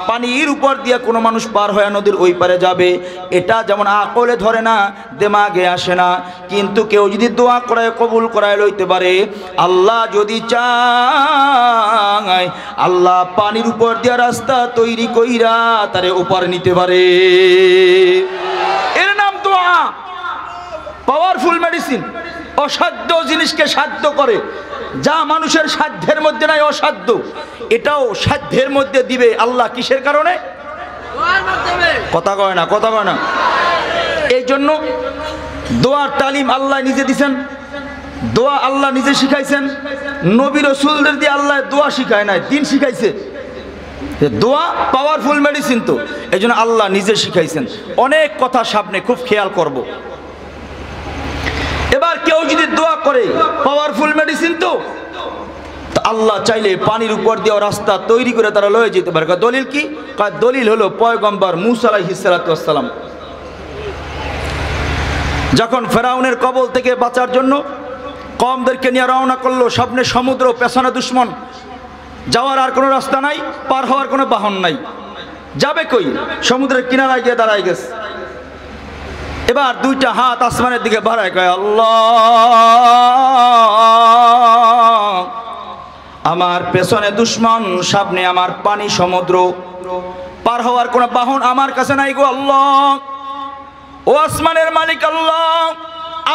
পানির উপর দিয়ে কোনো মানুষ পার হয়ে নদীর ওই পারে যাবে, এটা যেমন আকলে ধরে না, দিমাগে আসে না, কিন্তু কেউ যদি দোয়া করায় কবুল করায় লইতে পারে, আল্লাহ যদি চায়, আল্লাহ পানির উপর দিয়ে রাস্তা তৈরি কইরা তারে উপর নিতে পারে। এর নাম দোয়া। পাওয়ারফুল মেডিসিন, অসাধ্য জিনিসকে সাধ্য করে। যা মানুষের সাধ্যের মধ্যে নাই, অসাধ্য, এটাও সাধ্যের মধ্যে দিবে আল্লাহ। কিসের কারণে? কথা কয় না, কথা কয় না। এই জন্য দোয়ার তালিম আল্লাহ নিজে দিছেন, দোয়া আল্লাহ নিজে শিখাইছেন। নবী রাসূলদের দিয়ে আল্লাহ দোয়া শিখায় নাই, দিন শিখাইছে। দোয়া পাওয়ারফুল মেডিসিন, তো এই জন্য আল্লাহ নিজে শিখাইছেন। অনেক কথা সামনে খুব খেয়াল করব। এবার কেউ যদি দোয়া করে, পাওয়ারফুল মেডিসিন, তো আল্লাহ চাইলে পানির উপর দিয়ে রাস্তা তৈরি করে তারা লয়ে যেতে পারে। দলিল কি? দলিল হলো পয়গম্বর মূসা আলাইহিস সালাতু ওয়াস সালাম যখন ফেরাউনের কবল থেকে বাঁচার জন্য কওমদেরকে নিয়ে রওনা করলো, সামনে সমুদ্র, পেছনে দুশমন, যাওয়ার আর কোনো রাস্তা নাই, পার হওয়ার কোনো বাহন নাই, যাবে কই? সমুদ্রের কিনারায় গিয়ে দাঁড়ায় গেছে। এবার দুইটা হাত আসমানের দিকে বাড়ায়, কয় আল্লাহ, আমার পেছনে দুশমন, সামনে আমার পানি সমুদ্র, পার হওয়ার কোনো বাহন আমার কাছে নাই গো আল্লাহ। ও আসমানের মালিক আল্লাহ,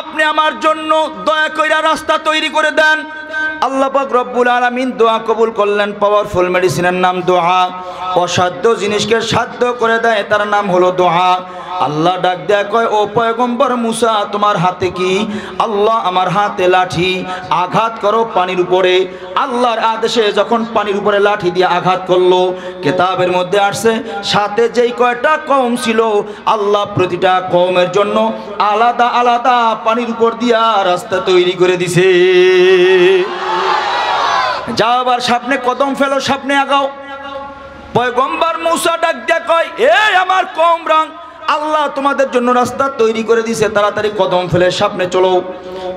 আপনি আমার জন্য দয়া কইরা রাস্তা তৈরি করে দেন। আল্লাহ পাক রব্বুল আলামিন দোয়া কবুল করলেন। পাওয়ারফুল মেডিসিনের নাম দোয়া। অসাধ্য জিনিসকে সাধ্য করে দেয়, তার নাম হলো দোয়া। আল্লাহ ডাক দেয়া কয়, ও পয়গম্বর মুসা, তোমার হাতে কি? আল্লাহ, আমার হাতে লাঠি, আঘাত করো পানির উপরে। আল্লাহর আদেশে যখন পানির উপরে লাঠি দিয়ে আঘাত করলো, কিতাবের মধ্যে আসছে সাথে যেই কয়টা কওম ছিল, আল্লাহ প্রতিটা কওমের জন্য আলাদা আলাদা পানির উপর দিয়া রাস্তা তৈরি করে দিছে। যাও আবার সামনে কদম ফেলো, সামনে আগাও। পয়গম্বর মুসা ডাক দেয়া কয়, এই আমার কওমরা, আল্লাহ তোমাদের জন্য রাস্তা তৈরি করে দিছে, তাড়াতাড়ি কদম ফেলে সামনে চলো।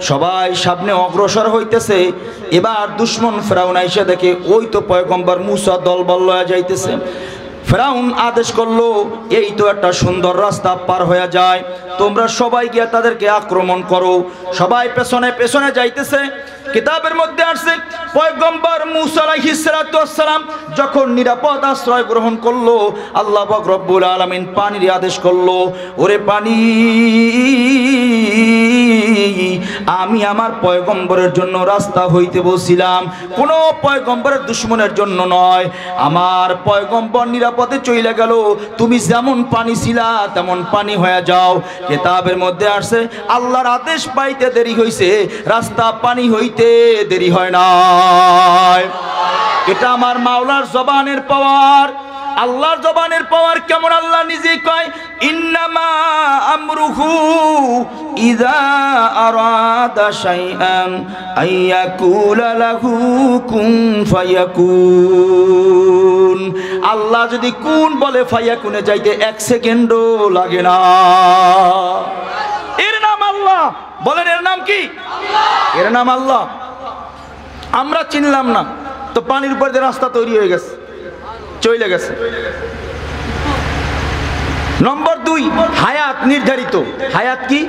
সবাই সামনে অগ্রসর হইতেছে। এবার দুশমন ফেরাউন আইসা দেখে, ওই তো পয়গম্বর মুসা দলবল লয়া যাইতেছে। ফেরাউন আদেশ করলো, এই তো একটা সুন্দর রাস্তা, পার হয়ে যায়, তোমরা সবাই গিয়ে তাদেরকে আক্রমণ করো। সবাই পেছনে পেছনে যাইতেছে। কিতাবের মধ্যে আসছে পয়গম্বর মূসা আলাইহিস সালাতু ওয়াস সালাম যখন নিরাপদ আশ্রয় গ্রহণ করলো, আল্লাহ পাক রব্বুল আলামিন পানির আদেশ করলো, ওরে পানি, আমি আমার পয়গম্বরের জন্য রাস্তা হইতে বলছিলাম, কোনো পয়গম্বরের দুশমনের জন্য নয়। আমার পয়গম্বর নিরাপদে চলে গেল, তুমি যেমন পানি ছিলা তেমন পানি হয়ে যাও। কিতাবের মধ্যে আসছে আল্লাহর আদেশ পাইতে দেরি হইছে, রাস্তা পানি হইতে দেরি হয় না। এটা আমার মাওলার জবানের পাওয়ার। আল্লাহর জবানের পাওয়ার কেমন আল্লাহ নিজেই কয় ইন্নামা আমরুহু ইযা আরাদা শাইআন আইয়াকুলা লাহু কুন ফায়াকুন। আল্লাহ যদি কুন বলে ফায়াকুনে যাইতে 1 সেকেন্ডও লাগে না। এর নাম আল্লাহ। বলেন এর নাম কি? আল্লাহ। এর নাম আল্লাহ। আমরা চিনলাম না তো পানির উপর দিয়ে রাস্তা তৈরি হয়ে গেছে, চলে গেছে। নম্বর 2, হায়াত নির্ধারিত। হায়াত কি?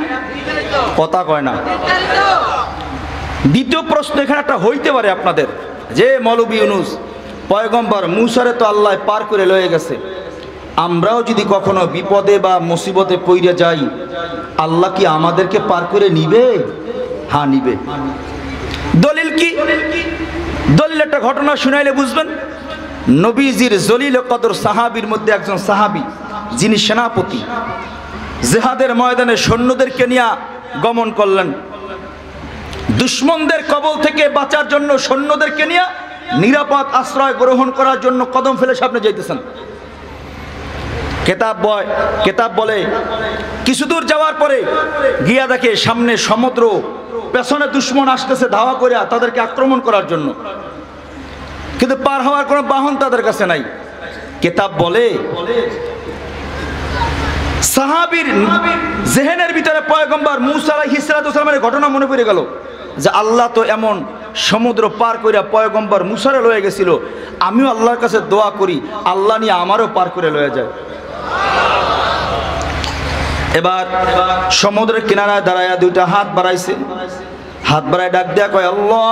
কথা কয় না। দ্বিতীয় প্রশ্ন এখানে একটা হইতে পারে আপনাদের, যে মৌলভী ইউনূস পয়গম্বর মুসারে তো আল্লাহ পার করে লয়ে গেছে, আমরাও যদি কখনো বিপদে বা মুসিবতে পইরে যাই, আল্লাহ কি আমাদেরকে পার করে নিবে? হ্যাঁ, নিবে। দলিল কি? দলিল একটা ঘটনা শুনাইলে বুঝবেন। নবীজির জলিল কদর সাহাবীর মধ্যে একজন সাহাবী, যিনি সেনাপতি, জিহাদের ময়দানে সৈন্যদেরকে নিয়ে গমন করলেন। দুশমনদের কবল থেকে বাঁচার জন্য সৈন্যদেরকে নিয়ে নিরাপদ আশ্রয় গ্রহণ করার জন্য কদম ফেলে সামনে যাইতেছেন। কেতাব বলে কিছু দূর যাওয়ার পরে গিয়া দেখে সামনে সমুদ্র, পেছনে দুশমন আসতেছে ধাওয়া করে তাদেরকে আক্রমণ করার জন্য, কিন্তু পার হওয়ার কোনো বাহন তাদের কাছে নাই। কেতাব বলে সাহাবীর জেহেনের ভিতরে পয়গম্বর মুসা আলাইহিস সালামের ঘটনা মনে পড়ে গেল যে আল্লাহ তো এমন সমুদ্র পার করে পয়গম্বর মুসারে লয়ে গেছিল, আমিও আল্লাহর কাছে দোয়া করি আল্লাহ নিয়ে আমারও পার করে লয়ে যায়। এবার সমুদ্রের কিনারায় দাঁড়ায়া দুইটা হাত বাড়াইছে, হাত বাড়ায় ডাক দেয়া কয় আল্লাহ।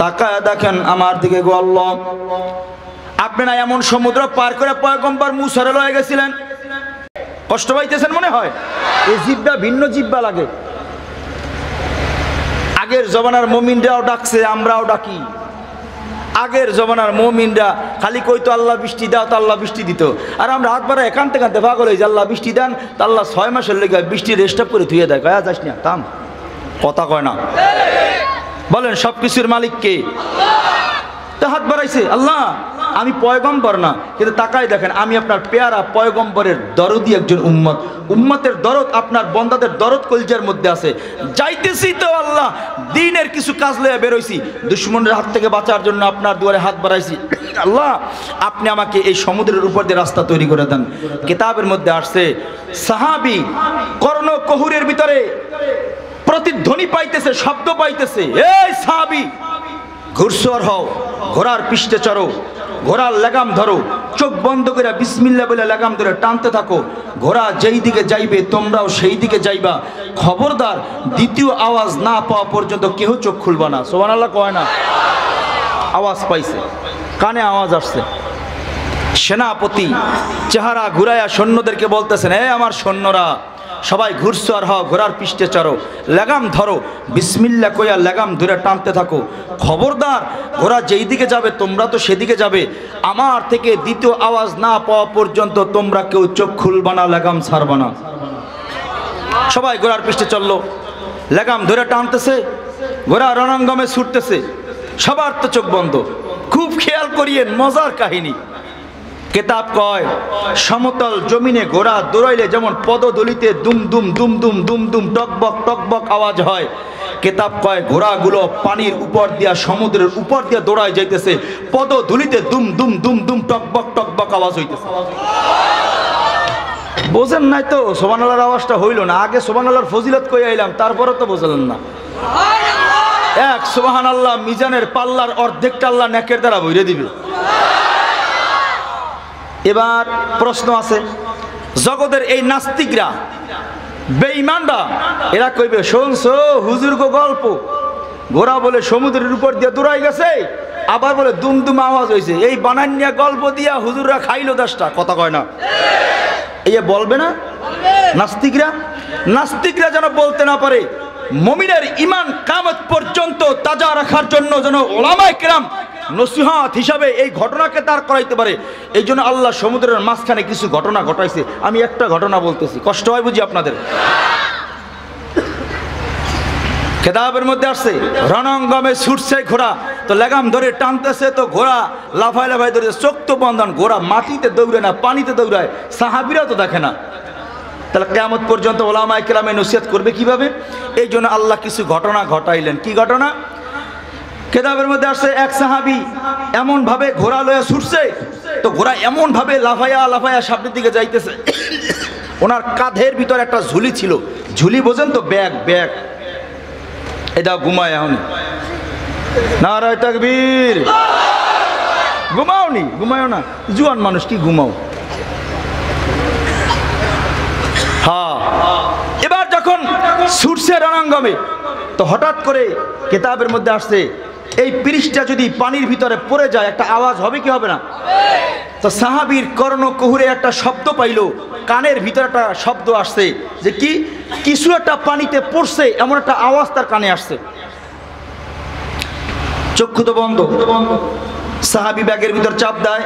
তাকায় দেখেন আমার দিকে, গো আল্লাহ, আপনি না এমন সমুদ্র পার করে পয়গম্বর মুসারে লয়ে গেছিলেন, কষ্ট পাইতেছেন মনে হয়? এই জিব্বা ভিন্ন জিব্বা লাগে। আগের জমানার মুমিনরাও ডাকছে, আমরাও ডাকি। আগের জমানার মুমিনরা খালি কইতো আল্লাহ বৃষ্টি দাও, তো আল্লাহ বৃষ্টি দিত। আর আমরা হাত বাড়ায় কানতে কানতে পাগল হই যে আল্লাহ বৃষ্টি দেন, তা আল্লাহ 6 মাসের লেগে বৃষ্টি রেস্টাপ করে ধুয়ে দেয়। কয়া যাস না, থাম, কথা কয় না। বলেন সব কিছুর মালিক কে? তো হাত বাড়াইছে আল্লাহ, আমি পয়গম্বর না, কিন্তু তাকাই দেখেন আমি আপনার পেয়ারা পয়গম্বরের দরদি একজন উম্মত। উম্মতের দরদ আপনার বন্দাদের দরদ কলজার মধ্যে আছে। যাইতেছি তো আল্লাহ, দিনের কিছু কাজ লইয়া বেরোইছি, দুশমনের হাত থেকে বাঁচার জন্য আপনার দুয়ারে হাত বাড়াইছি। আল্লাহ, আপনি আমাকে এই সমুদ্রের উপর দিয়ে রাস্তা তৈরি করে দেন। কিতাবের মধ্যে আসছে সাহাবী কর্ণ কহুরের ভিতরে প্রতিধ্বনি পাইতেছে, শব্দ পাইতেছে, এই সাহাবী ঘুরসর হও, ঘোড়ার পৃষ্ঠে চড়ো, ঘোড়ার লাগাম ধরো, চোখ বন্ধ করে বিসমিল্লাহ বলে লাগাম ধরে টানতে থাকো। ঘোড়া যেই দিকে যাইবে তোমরাও সেই দিকে যাইবা। খবরদার দ্বিতীয় আওয়াজ না পাওয়া পর্যন্ত কেউ চোখ খুলবা না। সুবহানাল্লাহ কয় না? আওয়াজ পাইছে, কানে আওয়াজ আসছে। সেনাপতি চেহারা ঘুরাইয়া সৈন্যদেরকে বলতেছেন, হে আমার সৈন্যরা, সবাই ঘুরসর হও, ঘোড়ার পৃষ্ঠে চড়ো, লাগাম ধরো, বিসমিল্লাহ কইয়া লাগাম ধরে টানতে থাকো। খবরদার ঘোড়া যেই দিকে যাবে তোমরা তো সেদিকে যাবে। আমার থেকে দ্বিতীয় আওয়াজ না পাওয়া পর্যন্ত তোমরা কেউ চোখ খুলবা না, লাগাম ছাড়বা না। সবাই ঘোড়ার পৃষ্ঠে চললো, লাগাম ধরে টানতেছে, ঘোড়া রণাঙ্গমে ছুটতেছে, সবার তো চোখ বন্ধ। খুব খেয়াল করিয়েন, মজার কাহিনী। কেতাব কয় সমতল জমিনে ঘোড়া দৌড়াইলে যেমন পদদলিতে দুম দুম দুম দুম দুম দুম টকবক টকবক আওয়াজ হয়, কেতাব কয় ঘোড়াগুলো পানির উপর দিয়া সমুদ্রের উপর দিয়া দৌড়ায় যাইতেছে, পদদলিতে দুম দুম দুম দুম টকবক টকবক আওয়াজ হইতেছে। বোঝেন নাই তো? সুবহানাল্লাহর আওয়াজটা হইল না। আগে সুবহানাল্লাহর ফজিলত কই আইলাম, তারপরে তো বুঝলেন না। এক সুবহানাল্লাহ মিজানের পাল্লার অর্ধেকটা আল্লাহ নেকের দ্বারা ভরে দিবে। এবার প্রশ্ন আছে, জগতের এই নাস্তিকরা, বেঈমানরা, এরা কইবে শুনছো হুজুর গো গল্প, ঘোড়া বলে সমুদ্রের উপর দিয়ে দৌড়াই গেছে, আবার বলে দুমদুম আওয়াজ হয়েছে, এই বানান্যা গল্প দিয়া হুজুররা খাইলো 10টা। কথা কয় না? এই বলবে না নাস্তিকরা? নাস্তিকরা যেন বলতে না পারে। মুমিনের ঈমান কিয়ামত পর্যন্ত তাজা রাখার জন্য যেন উলামায়ে কেরাম নসিহত হিসাবে এই ঘটনাকে তার করাইতে পারে, এই জন্য আল্লাহ সমুদ্রের মাঝখানে কিছু ঘটনা ঘটাইছে। আমি একটা ঘটনা বলতেছি, কষ্ট হয় বুঝি আপনাদের? কিতাবের মধ্যে আসছে রণাঙ্গমে ছুটছে ঘোড়া, তো লাগাম ধরে টানতেছে, তো ঘোড়া লাফায় লাফায় ধরে, চোখ তো বন্ধন, ঘোড়া মাটিতে দৌড়ে না, পানিতে দৌড়ায়, সাহাবীরা তো দেখে না। তাহলে কিয়ামত পর্যন্ত ওলামায়ে কেরামে নসিহত করবে কিভাবে? এই জন্য আল্লাহ কিছু ঘটনা ঘটাইলেন। কি ঘটনা? কিতাবের মধ্যে আসছে এক সাহাবী এমন ভাবে ঘোড়া লয়ে ছুটছে, তো ঘোড়া এমন ভাবে লাফায়া লাফায়া সামনের দিকে যাইতেছে, ওনার কাঁধের ভিতর একটা ঝুলি ছিল। ঝুলি বোঝেন তো? Bag, bag. এটা ঘুমায় এখন, নারায়ে তাকবীর। ঘুমাও নি, ঘুমায়ও না, জুয়ান মানুষ কি ঘুমাও? হ্যাঁ, এবার যখন ছুটছে রণাঙ্গমে, তো হঠাৎ করে কিতাবের মধ্যে আসছে এই পৃষ্ঠা যদি পানির ভিতরে পড়ে যায় একটা আওয়াজ হবে কি হবে না? তো সাহাবীর কর্ণকুহরে একটা শব্দ পাইল, কানের ভিতরে একটা শব্দ আসছে যে কি কিছু একটা পানিতে পড়ছে, এমন একটা আওয়াজ তার কানে আসছে। চক্ষু তো বন্ধ, সাহাবী ব্যাগের ভিতর চাপ দেয়,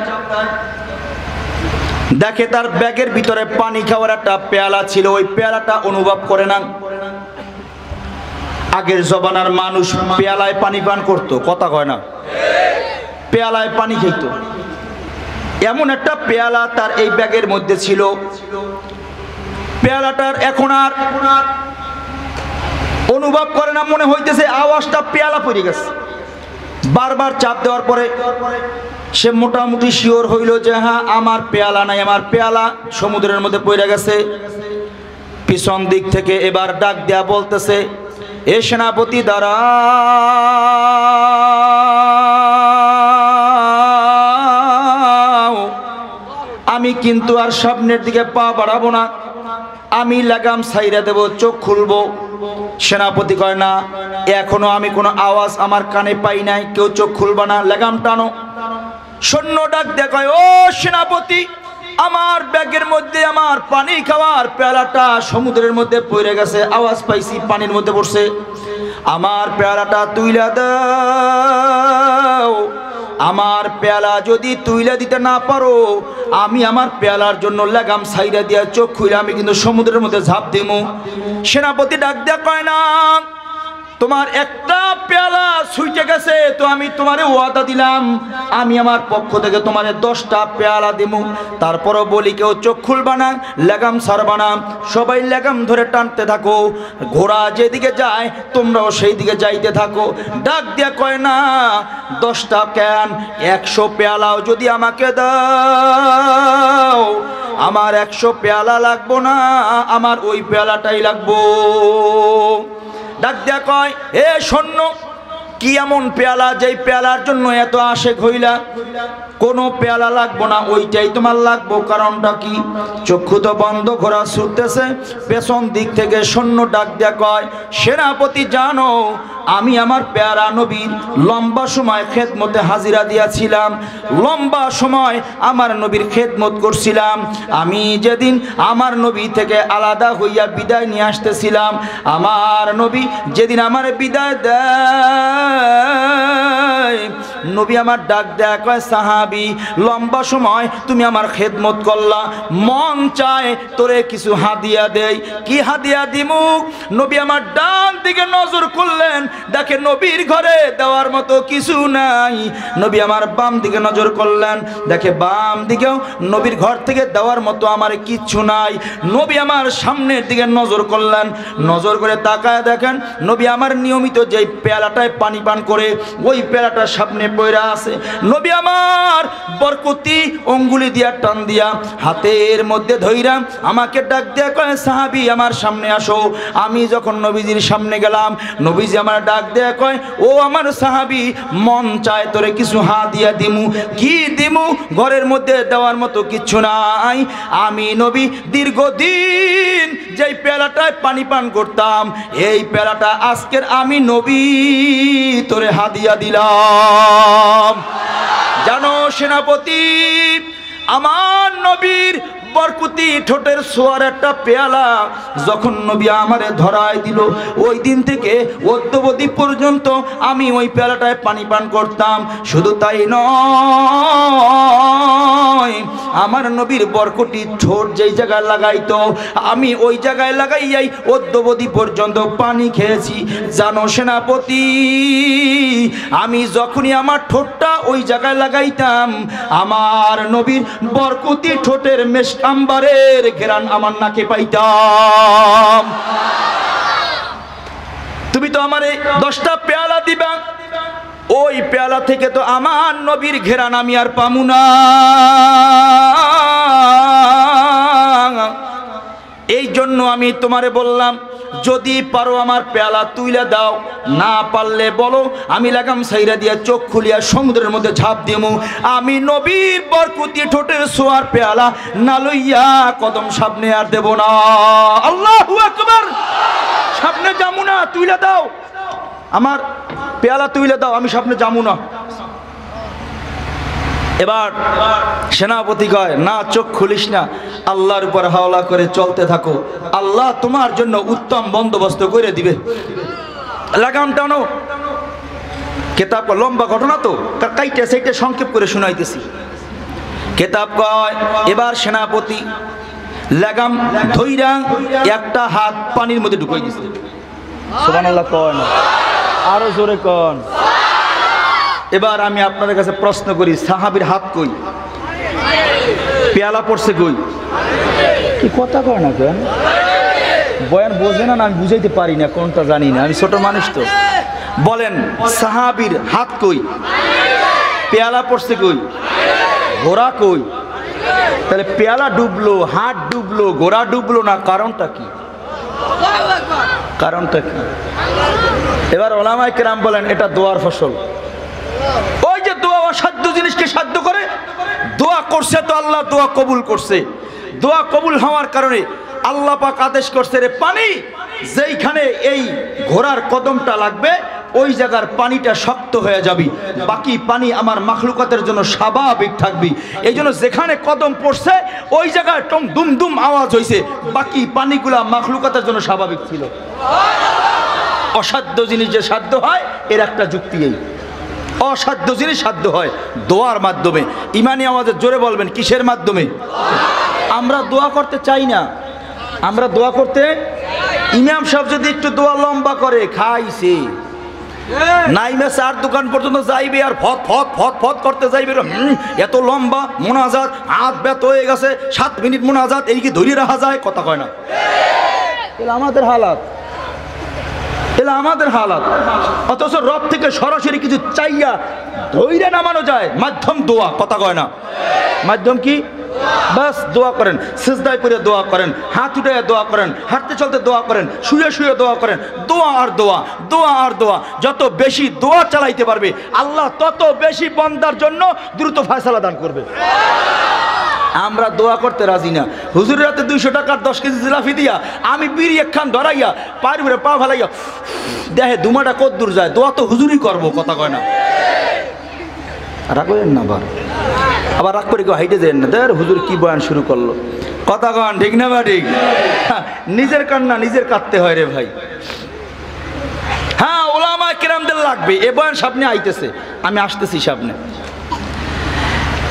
দেখে তার ব্যাগের ভিতরে পানি খাওয়ার একটা পেয়ালা ছিল। ওই পেয়ালাটা অনুভব করে না। আগের জমানার মানুষ পেয়ালায় পানি পান করতো, কথা কয় না, পেয়ালায় পানি খেত। এমন একটা পেয়ালা তার এই ব্যাগের মধ্যে ছিল। পেয়ালাটার এখন আর অনুভব করে না, মনে হইতেছে আওয়াজটা পেয়ালা পড়ে গেছে। বারবার চাপ দেওয়ার পরে সে মোটামুটি শিওর হইল যে হ্যাঁ, আমার পেয়ালা নাই, আমার পেয়ালা সমুদ্রের মধ্যে পড়ে গেছে। পিছন দিক থেকে এবার ডাক দেয়া বলতেছে, এ সেনাপতি দাঁড়াও, আমি কিন্তু আর সামনের দিকে পা বাড়াবো না, আমি লাগাম ছাইরা দেব, চোখ খুলবো। সেনাপতি কয় না, এখনো আমি কোনো আওয়াজ আমার কানে পাই নাই, কেউ চোখ খুলবা না, লাগাম টানো। সৈন্য ডাক দেয়া কয়, ও সেনাপতি, আমার ব্যাগের মধ্যে আমার পানি খাওয়ার পেয়ালাটা সমুদ্রের মধ্যে পড়ে গেছে, আওয়াজ পাইছি পানির মধ্যে পড়ছে, আমার পেয়ালাটা তুইলা দাও। আমার পেয়ালা যদি তুইলা দিতে না পারো, আমি আমার পেয়ালার জন্য লাগাম ছাইরা দিয়া চোখ খুলে আমি কিন্তু সমুদ্রের মধ্যে ঝাঁপ দিমু। সেনাপতি ডাক দেয়া কয় না, তোমার একটা পেয়ালা ছুটে গেছে, তো আমি তোমারে ওয়াদা দিলাম আমি আমার পক্ষ থেকে তোমারে 10টা পেয়ালা দিমু। তারপরও বলি কেউ চোখ খুলবা না, লাগাম ছাড়বা না, সবাই লাগাম ধরে টানতে থাকো, ঘোড়া যেদিকে যায় তোমরাও সেই দিকে যাইতে থাকো। ডাক দিয়া কয় না, 10টা কেন, 100 পেয়ালাও যদি আমাকে দাও, আমার 100 পেয়ালা লাগবো না, আমার ওই পেয়ালাটাই লাগবো। ডাক দেয়া কয়, এ সৈন্য, কি এমন পেয়ালা যেই পেয়ালার জন্য এত আশেক হইলা? কোনো পেয়ালা লাগবো না, ওইটাই তোমার লাগবো। কারণটা কি? চক্ষু তো বন্ধ, ঘোড়া ছুটতেছে। পেছন দিক থেকে সৈন্য ডাক দেয়া কয়, সেনাপতি জানো, আমি আমার প্যারা নবীর লম্বা সময় খেদমতে হাজিরা দিয়াছিলাম, লম্বা সময় আমার নবীর খেদমত করছিলাম। আমি যেদিন আমার নবী থেকে আলাদা হইয়া বিদায় নিয়ে আসতেছিলাম, আমার নবী যেদিন আমার বিদায় দেয়, নবী আমার ডাক দেয়া কয়, সাহাবী, লম্বা সময় তুমি আমার খেদমত করলা, মন চায় তোরে কিছু হাদিয়া দেই। কি হাদিয়া দিমু? নবী আমার ডান দিকে নজর করলেন, দেখে নবীর ঘরে দেওয়ার মতো কিছু নাই। নবী আমার বাম দিকে নজর করলেন, দেখে বাম দিকেও নবীর ঘর থেকে দেওয়ার মতো আমার কিচ্ছু নাই। নবী আমার সামনের দিকে নজর করলেন, নজর করে তাকায় দেখেন নবী আমার নিয়মিত যেই পেয়ালাটায় পানি পান করে ওই পেয়ালাটার সামনে পয়রা আছে। নবী আমার বরকতি অঙ্গুলি দিয়া টান দিয়া হাতের মধ্যে ধইরা আমাকে ডাক দেয়া কয়, সাহাবী আমার সামনে আসো। আমি যখন নবীজির সামনে গেলাম, নবীজি আমার ডাক দেয়া কয়, ও আমার সাহাবী, মন চায় তোরে কিছু হাদিয়া দিমু। কি দিমু? ঘরের মধ্যে দেওয়ার মতো কিচ্ছু নাই। আমি নবী দীর্ঘদিন যেই পেয়ালাটায় পানি পান করতাম, এই পেয়ালাটা আজকের আমি নবী তোরে হাদিয়া দিলাম। জানো সেনাপতি, আমার নবীর বরকতি ঠোঁটের ছোঁয়ার একটা পেয়ালা যখন নবী আমারে ধরায় দিল, ওই দিন থেকে অদ্যাবধি পর্যন্ত আমি ওই পেয়ালাটায় পানি পান করতাম। শুধু তাই নয়, আমার নবীর বরকতি ঠোঁট যেই জায়গায় লাগাইতো আমি ওই জায়গায় লাগাইয়াই অদ্যাবধি পর্যন্ত পানি খেয়েছি। জানো সেনাপতি, আমি যখনই আমার ঠোঁটটা ওই জায়গায় লাগাইতাম আমার নবীর বরকতি ঠোঁটের মেশকাম্বারের ঘেরান আমার নাকে পাইতাম। তুমি তো আমারে 10টা পেয়ালা দিবা, ওই পেয়ালা থেকে তো আমার নবীর ঘেরান আমি আর পামু না। এই জন্য আমি তোমারে বললাম, যদি পারো আমার পেয়ালা তুইলা দাও, না পারলে বলো আমি লাগাম সাইরা দিয়া চোখ খুলিয়া সমুদ্রের মধ্যে ঝাঁপ দিমু। আমি নবীর বরকতি ঠোঁটের ছোঁয়ার পেয়ালা না লইয়া কদম সামনে আর দেব না। আল্লাহু আকবার। সামনে যামু না, তুইলা দাও আমার পেয়ালা, তুইলা দাও, আমি সামনে যামু না। এবার সেনাপতি কয়, না চোখ খুলিস না, আল্লাহর উপর হাওলা করে চলতে থাকো, আল্লাহ তোমার জন্য উত্তম বন্দোবস্ত করে দিবে। লাগাম টানো। কেতাব লম্বা ঘটনা তো, কাইটা সেইটা সংক্ষেপ করে শুনাইতেছি। কেতাব কয়, এবার সেনাপতি লাগাম ধইরা একটা হাত পানির মধ্যে ঢুকাই দিছে। সুবহানাল্লাহ কয় না, আরো জোরে কন। এবার আমি আপনাদের কাছে প্রশ্ন করি, সাহাবীর হাত কই? পেয়ালা পড়ছে কই? কি কথা কয় না কেন? বয়ান বোঝে না, আমি বুঝাইতে পারি না, কোনটা জানি না, আমি ছোট মানুষ তো। বলেন সাহাবীর হাত কই? পেয়ালা পড়ছে কই? ঘোড়া কই? তাহলে পেয়ালা ডুবলো, হাত ডুবলো, ঘোড়া ডুবলো না, কারণটা কি? কারণটা কি? এবার ওলামায়ে কেরাম বলেন এটা দোয়ার ফসল। ওই যে দোয়া অসাধ্য জিনিসকে সাধ্য করে, দোয়া করছে তো আল্লাহ দোয়া কবুল করছে। দোয়া কবুল হওয়ার কারণে আল্লাহ পাক আদেশ করছে, রে পানি যেইখানে এই ঘোড়ার কদমটা লাগবে ওই জায়গার পানিটা শক্ত হয়ে যাবি, বাকি পানি আমার মাখলুকাতের জন্য স্বাভাবিক থাকবি। এই জন্য যেখানে কদম পড়ছে ওই জায়গায় টং দুম দুম আওয়াজ হয়েছে, বাকি পানিগুলা মাখলুকাতের জন্য স্বাভাবিক ছিল। অসাধ্য জিনিস যে সাধ্য হয় এর একটা যুক্তি এই, অসাধ্য জিনিস সাধ্য হয় দোয়ার মাধ্যমে। ইমানি আওয়াজে জোরে বলবেন, কিসের মাধ্যমে? আমরা দোয়া করতে চাই না, আমরা দোয়া করতে, ইমাম সাহেব যদি একটু দোয়া লম্বা করে, খাইছে নাইমে চার দোকান পর্যন্ত যাইবে আর ফত ফত ফত ফত করতে যাইবে, এত লম্বা মোনাজাত, হাত ব্যথ হয়ে গেছে, 7 মিনিট মোনাজাত, এই কি ধরে রাখা যায়? কথা কয় না। এলা আমাদের হালাত, এলা আমাদের হালাত। অথচ রব থেকে সরাসরি কিছু চাইয়া ধৈর্য নামানো যায়, মাধ্যম দোয়া। কথা কয় না। মাধ্যম কি? বাস দোয়া করেন, সিজদায় পড়ে দোয়া করেন, হাত উঠাইয়া দোয়া করেন, হাঁটতে চলতে দোয়া করেন, শুয়ে শুয়ে দোয়া করেন, দোয়া আর দোয়া, দোয়া আর দোয়া। যত বেশি দোয়া চালাইতে পারবে আল্লাহ তত বেশি বান্দার জন্য দ্রুত ফয়সালা দান করবে। আমরা দোয়া করতে রাজি না। হুজুরের হাতে 200 টাকার 10 কেজি জিলাপি দিয়া আমি বিড়ি একখান ধরাইয়া পায়ের উপরে পা ফেলাইয়া দেখে দুমাটা কত দূর যায়, দোয়া তো হুজুরই করবো। কথা কয় না। রাগ করেন না, আবার রাগ করে কেউ হাইটে যায় না, দেখ হুজুর কি বয়ান শুরু করলো। কথা কন ঠিক না বা ঠিক? নিজের কান্না নিজের কাঁদতে হয় রে ভাই। হ্যাঁ, ওলামায়ে কেরামদের লাগবে। এ বয়ান সামনে আইতেছে, আমি আসতেছি সামনে।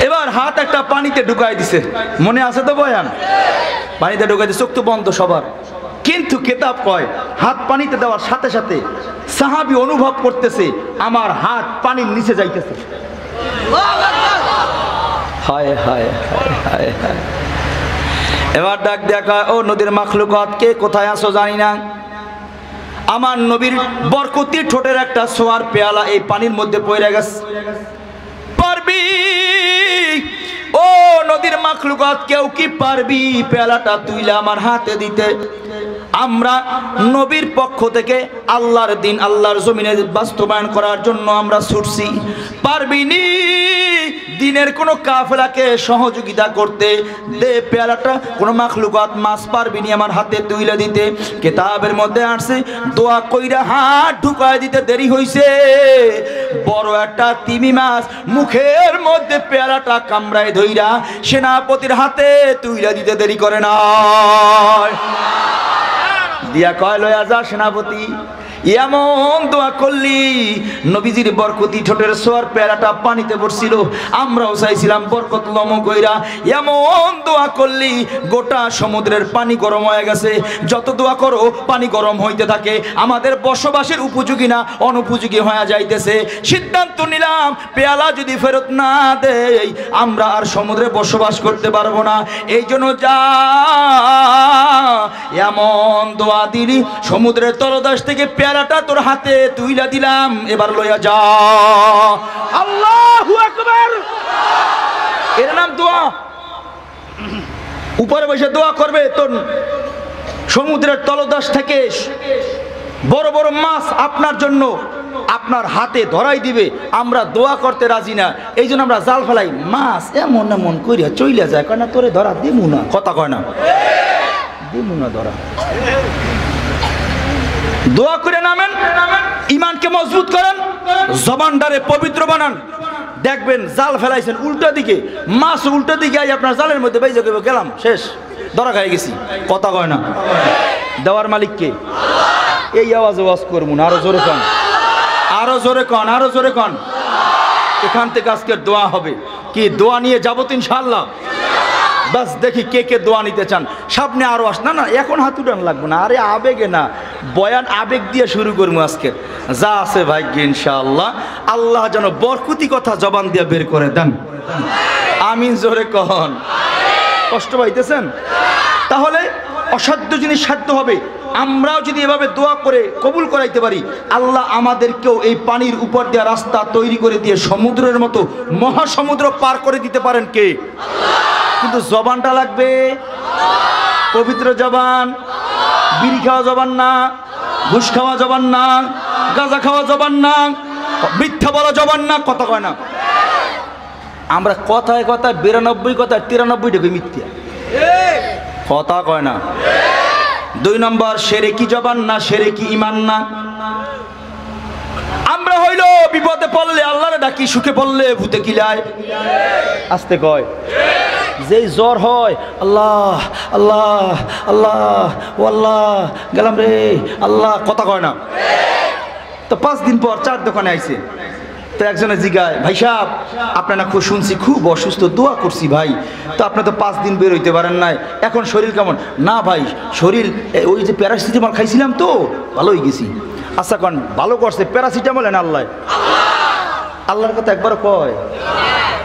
এবার হাত একটা পানিতে ঢুকাই দিছে, মনে আছে তো বয়ান? পানিতে ঢুকাই দিছে, চোখ তো বন্ধ সবার। কিন্তু কেতাব কয় হাত পানিতে দেওয়ার সাথে সাথে সাহাবী অনুভব করতেছে আমার হাত পানির নিচে যাইতেছে। হায় হায় হায় হায় হায়। এবার ডাক দেখা, ও নদীর মাখলুকাত, কে কোথায় আছো জানি না, আমার নবীর বরকতি ঠোঁটের একটা ছোঁয়ার পেয়ালা এই পানির মধ্যে পড়ে গেছে, পারবি? ও নদীর মাখলুকাত, কেউ কি পারবি পেয়ালাটা তুইলা আমার হাতে দিতে? আমরা নবীর পক্ষ থেকে আল্লাহর দিন আল্লাহর জমিনে বাস্তবায়ন করার জন্য আমরা ছুটছি, পারবি নি? দিনের কোনো কাফেলাকে সহযোগিতা করতে দে পেয়ালাটা, কোনো মাখলুকাত মাছ পারবি নি আমার হাতে তুইলা দিতে। কিতাবের মধ্যে আসছে দোয়া কইরা হাত ঢুকায় দিতে দেরি হইছে, বড় একটা তিমি মাছ মুখের মধ্যে পেয়ালাটা কামড়ায় ধইরা সেনাপতির হাতে তুইলা দিতে দেরি করে না, দিয়া কয় লয়া যা সেনাপতি। এমন দোয়া করলি নবীজির বরকতি ঠোঁটের সোয়ার পেয়ালাটা পানিতে পড়ছিল, আমরাও চাইছিলাম বরকত লম কইরা। এমন দোয়া করলি গোটা সমুদ্রের পানি গরম হয়ে গেছে। যত দোয়া করো পানি গরম হইতে থাকে, আমাদের বসবাসের উপযোগী না অনুপযোগী হয়ে যাইতেছে। সিদ্ধান্ত নিলাম পেয়ালা যদি ফেরত না দেই আমরা আর সমুদ্রে বসবাস করতে পারবো না। এই জন্য যা এমন দোয়া দিলি সমুদ্রের তলদেশ থেকে পেয়ালাটা তোর হাতে তুইলা দিলাম, এবার লইয়া যা। আল্লাহু আকবার। এর নাম দোয়া। উপরে বসে দোয়া করবে, তোর সমুদ্রের তলদেশ থেকে বড় বড় মাছ আপনার জন্য আপনার হাতে ধরাই দিবে। আমরা দোয়া করতে রাজি না, এই জন্য আমরা জাল ফেলাই। মাছ এমন এমন করিয়া চইলা যায়, কয় না তোরে ধরা দিমু না, কথা কয় না দিমু না ধরা। দোয়া করে নামেন, ইমানকে মজবুত করেন, জবানটারে পবিত্র বানান। দেখবেন জাল ফেলাইছেন উল্টা দিকে, মাছ উল্টা দিকে আই আপনার জালের মধ্যে বাইজে গেলাম, শেষ, ধরা খাই গেছি, কথা কয় না। দেওয়ার মালিককে এই আওয়াজে ওয়াজ করবো না, আরো জোরে কন, আরো জোরে কন, আরো জোরে কন। এখান থেকে আজকের দোয়া হবে। কি দোয়া নিয়ে যাবো তো ইনশাআল্লাহ। বাস দেখি কে কে দোয়া নিতে চান। সামনে আরো আস, না না এখন হাত উঠান লাগবে না, আরে আবেগে না, বয়ান আবেগ দিয়ে শুরু করবো আজকে। যা আছে ভাগ্যে ইনশাআল্লাহ। আল্লাহ যেন বরকতি কথা জবান দিয়ে বের করে দেন, আমিন জোরে কন। কষ্ট পাইতেছেন? তাহলে অসাধ্য জিনিস সাধ্য হবে। আমরাও যদি এভাবে দোয়া করে কবুল করাইতে পারি, আল্লাহ আমাদেরকেও এই পানির উপর দিয়ে রাস্তা তৈরি করে দিয়ে সমুদ্রের মতো মহাসমুদ্র পার করে দিতে পারেন কে? কিন্তু জবানটা লাগবে পবিত্র জবান। বিড়ি খাওয়া জবান না, ঘুষ খাওয়া জবান না, গাঁজা খাওয়া জবান না, মিথ্যা বলা জবান না, কথা কয় না। আমরা কথায় কথায় 92 কথায় 93 মিথ্যা, কথা কয় না। 2 নম্বর শিরকি জবান না, শিরকি ঈমান না। আমরা হইল বিপদে পড়লে আল্লাহরে ডাকি, সুখে পড়লে ভূতে কিলায়। আস্তে কয়, যেই জ্বর হয় আল্লাহ আল্লাহ আল্লাহ ও আল্লাহ গেলাম রে আল্লাহ, কথা কয় না। তো 5 দিন পর 4 দোকানে আইছে, তো একজনে জিগায়, ভাই সাহেব আপনারা খুব শুনছি খুব অসুস্থ, দোয়া করছি ভাই, তো আপনি তো 5 দিন বের হইতে পারেন নাই, এখন শরীর কেমন? না ভাই শরীর ওই যে প্যারাসিটামল খাইছিলাম তো ভালো হয়ে গেছি। আচ্ছা কন ভালো করছে প্যারাসিটামল না আল্লাহ? আল্লাহর কথা একবার কয়,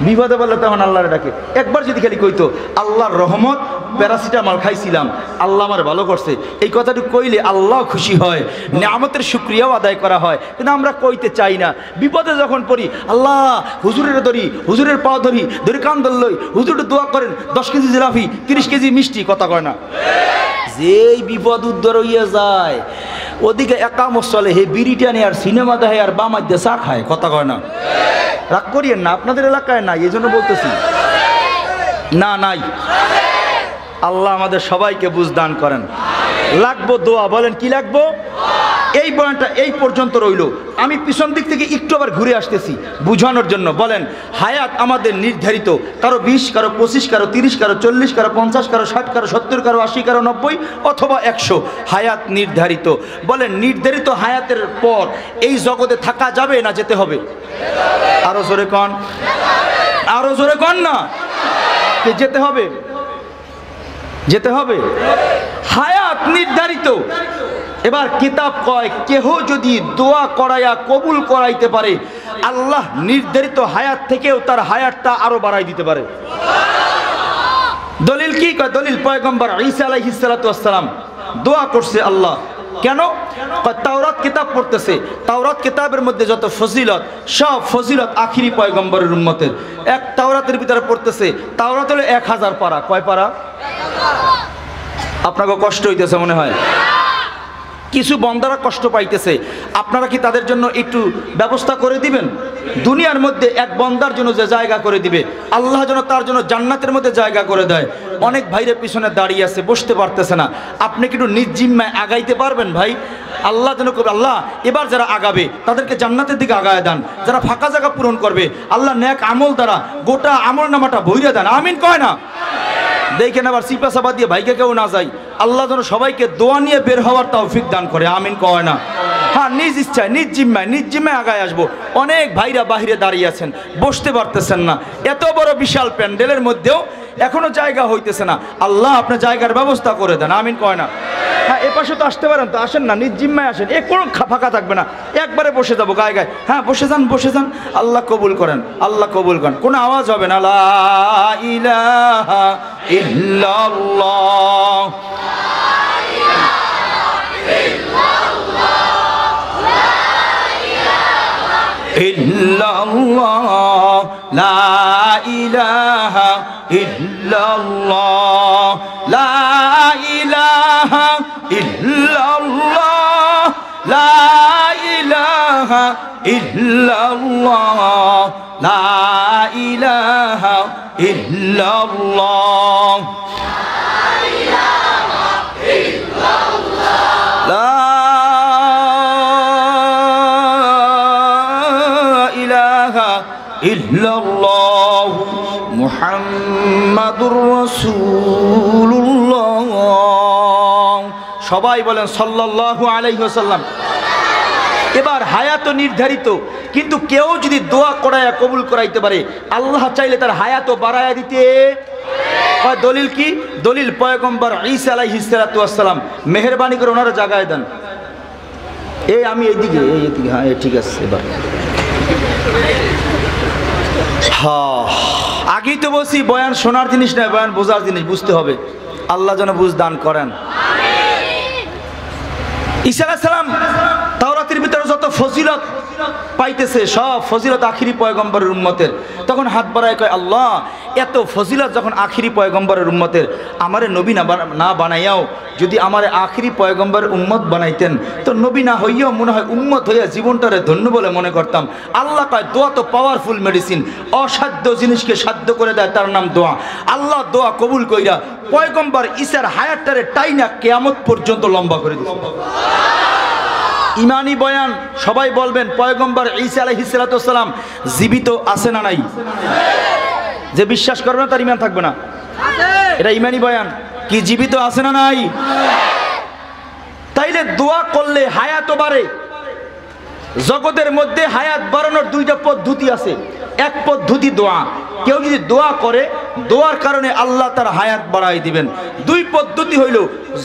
বিপদে বললে তখন আল্লাহর ডাকে। একবার যদি খালি কইতো আল্লাহর রহমত প্যারাসিটামল খাইছিলাম আল্লাহ আমার ভালো করছে, এই কথাটুকু কইলে আল্লাহ খুশি হয়, নিয়ামতের শুকরিয়াও আদায় করা হয়। কিন্তু আমরা কইতে চাই না। বিপদে যখন পড়ি আল্লাহ হুজুরের ধরি, হুজুরের পা ধরি, ধরে কান ধরলই, হুজুরের দোয়া করেন 10 কেজি জিলাপি 30 কেজি মিষ্টি, কথা কয় না। যেই বিপদ উদ্ধার হইয়া যায় ওদিকে একামত চলে, হে বিড়িটা নিয়ে আর সিনেমা দেখে আর বামার দিয়ে চা খায়, কথা কয় না। রাগ করিয়েন না, আপনাদের এলাকায় নাই এই জন্য বলতেছি, না নাই। আল্লাহ আমাদের সবাইকে বুঝ দান করেন। লাগবো দোয়া, বলেন কি লাগবো? এই বয়ানটা এই পর্যন্ত রইল। আমি পিছন দিক থেকে একটু আবার ঘুরে আসতেছি বুঝানোর জন্য। বলেন হায়াত আমাদের নির্ধারিত, কারো 20, কারো 25, কারো 30, কারো 40, কারো 50, কারো 60, কারো 70, কারো 80, কারো 90 অথবা 100। হায়াত নির্ধারিত। বলেন নির্ধারিত হায়াতের পর এই জগতে থাকা যাবে না যেতে হবে? আরো জোরে কন, আরো জোরে কন না, যেতে হবে, যেতে হবে। হায়াত নির্ধারিত। এবার কিতাব কয় কেহ যদি দোয়া করাইয়া কবুল করাইতে পারে আল্লাহ নির্ধারিত হায়াত থেকেও তার হায়াতটা আরো বাড়াই দিতে পারে। দলিল কি কয়? দলিল পয়গম্বর ঈসা আলাইহিস সালাতু ওয়াস সালাম দোয়া করছে আল্লাহ। কেন? তাওরাত কিতাব পড়তেছে, তাওরাত কিতাবের মধ্যে যত ফজিলত সব ফজিলত আখিরি পয়গম্বরের উম্মতের। এক তাওরাতের ভিতরে পড়তেছে, তাওরাত হলো 1000 পারা। কয় পারা? আপনাকে কষ্ট হইতেছে মনে হয়। কিছু বন্দারা কষ্ট পাইতেছে, আপনারা কি তাদের জন্য একটু ব্যবস্থা করে দিবেন? দুনিয়ার মধ্যে এক বন্দার জন্য যে জায়গা করে দিবে, আল্লাহ যেন তার জন্য জান্নাতের মধ্যে জায়গা করে দেয়। অনেক ভাইরে পিছনে দাঁড়িয়ে আছে, বসতে পারতেছে না, আপনি কি একটু নিজ জিম্মায় আগাইতে পারবেন ভাই? আল্লাহ যেন করবে, আল্লাহ এবার যারা আগাবে তাদেরকে জান্নাতের দিকে আগায় দেন, যারা ফাঁকা জায়গা পূরণ করবে আল্লাহ নেক আমল দ্বারা গোটা আমল নামাটা ভইরা দেন। আমিন কয় না? দেখেন আবার সিপা সাবা দিয়ে ভাইকে কেউ না যায়, আল্লাহ যেন সবাইকে দোয়া নিয়ে বের হওয়ার তৌফিক দান করে। আমিন কয় না? হ্যাঁ, নিজ ইচ্ছায় নিজ জিম্মায় আগায় আসবো। অনেক ভাইরা বাহিরে দাঁড়িয়ে আছেন, বসতে পারতেছেন না, এত বড় বিশাল প্যান্ডেলের মধ্যেও এখনো জায়গা হইতেছে না, আল্লাহ আপনার জায়গার ব্যবস্থা করে দেন। আমিন কয় না? হ্যাঁ, এ পাশে তো আসতে পারেন, তো আসেন না, নিজ জিম্মায় আসেন, এ কোনো ফাঁকা থাকবে না, একবারে বসে যাবো গায়ে গায়ে। হ্যাঁ, বসে যান, আল্লাহ কবুল করেন, আল্লাহ কবুল করেন। কোনো আওয়াজ হবে না। লা ইলাহা ইল্লাল্লাহ, ইল্লাল্লাহ, লা ইলাহা ইল্লাল্লাহ, লা ইলাহা ইল্লাল্লাহ, লা ইলাহা ইল্লাল্লাহ, লা ইলাহা ইল্লাল্লাহ, লা ইল্লাল্লাহ মুহাম্মাদুর রাসূলুল্লাহ। সবাই বলেন সাল্লাল্লাহু আলাইহি ওয়াসাল্লাম। এবার হায়াত নির্ধারিত, কিন্তু কেউ যদি দোয়া করায়া কবুল করাইতে পারে, আল্লাহ চাইলে তার হায়াত বাড়ায়া দিতে। দলিল কি? দলিল পয়গম্বর ঈসা আলাইহিস সালাতু ওয়াস সালাম। মেহেরবানি করে ওনারা জাগায় দেন। এই আমি এইদিকে, হ্যাঁ ঠিক আছে। এবার আগেই তো বলছি, বয়ান শোনার জিনিস নয়, বয়ান বোঝার জিনিস, বুঝতে হবে। আল্লাহ যেন বুঝ দান করেন। ঈসা আলাইহিস সালাম তাওরাতের ভিতরে যত ফজিলত পাইতেছে, সব ফজিলত আখিরি পয়গম্বরের উম্মতের। তখন হাত বাড়ায় কয়, আল্লাহ এত ফজিলত যখন আখিরি পয়গম্বরের উম্মতের, আমারে নবী না বানাইয়াও যদি আমারে আখিরি পয়গম্বরের উম্মত বানাইতেন, তো নবী না হইয়াও মনে হয় উম্মত হইয়া জীবনটারে ধন্য বলে মনে করতাম। আল্লাহ কয়, দোয়া তো পাওয়ারফুল মেডিসিন, অসাধ্য জিনিসকে সাধ্য করে দেয়, তার নাম দোয়া। আল্লাহ দোয়া কবুল কইরা পয়গম্বর ঈসার হায়াতটারে টাইনা কিয়ামত পর্যন্ত লম্বা করে দিয়েছে। ইমানি বয়ান সবাই বলবেন, পয়গম্বর ঈসা আলাইহিস সালাতু ওয়াস সালাম জীবিত আছে না নাই? যে বিশ্বাস করবে না তার ইমান থাকবে না। এটা ইমানি বয়ান। কি জীবিত আছে না নাই? তাইলে দোয়া করলে হায়াত বাড়ে। জগতের মধ্যে হায়াত বাড়ানোর দুইটা পদ্ধতি আছে। এক পদ্ধতি দোয়া, কেউ যদি দোয়া করে, দোয়ার কারণে আল্লাহ তার হায়াত বাড়াই দিবেন। দুই পদ্ধতি হইল,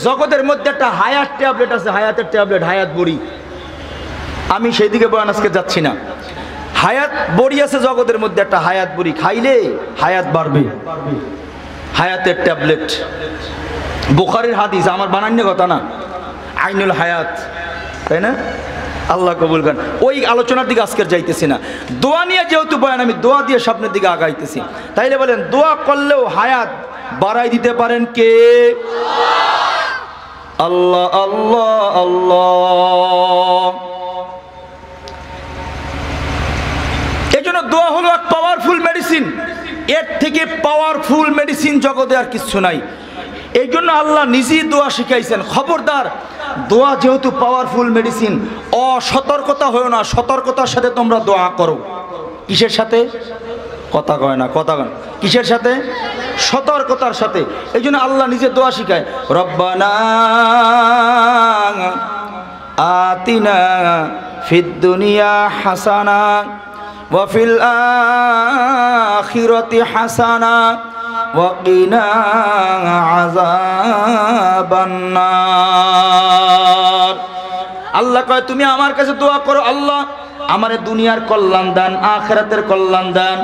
জগতের মধ্যে একটা হায়াত ট্যাবলেট আছে, হায়াতের ট্যাবলেট, হায়াত বড়ি। আমি সেই দিকে বয়ান আজকে যাচ্ছি না। হায়াত বড়ি আছে জগতের মধ্যে, একটা হায়াত বড়ি খাইলে হায়াত বাড়বে, হায়াতের ট্যাবলেট। বুখারীর হাদিস, আমার বানান্য কথা না, আইনুল হায়াত, তাই না? আল্লাহ কবুল করেন। ওই আলোচনার দিকে আজকের যাইতেছি না। দোয়া নিয়ে যেহেতু বয়ান, আমি দোয়া দিয়ে স্বপ্নের দিকে আগাইতেছি। তাইলে বলেন, দোয়া করলেও হায়াত বাড়াই দিতে পারেন কে? আল্লাহ আল্লাহ আল্লাহ। এই জন্য দোয়া হলো এক পাওয়ারফুল মেডিসিন। এর থেকে পাওয়ারফুল মেডিসিন জগতে আর কিছু নাই। এই জন্য আল্লাহ নিজেই দোয়া শিখাইছেন। খবরদার, দোয়া যেহেতু পাওয়ারফুল মেডিসিন, অসতর্কতা হয়েও না, সতর্কতার সাথে তোমরা দোয়া করো। কিসের সাথে? কথা কয় না, কথা কয়। কিসের সাথে? সতর্কতার সাথে। এই জন্য আল্লাহ নিজে দোয়া শিখায়, রব্বানা আতিনা ফিদ দুনিয়া হাসানা ওয়া ফিল আখিরাতি হাসানা ওয়া কিনা আযাবান নার। আল্লাহ কয়, তুমি আমার কাছে দোয়া করো, আল্লাহ আমারে দুনিয়ার কল্যাণ দান, আখিরাতের কল্যাণ দান।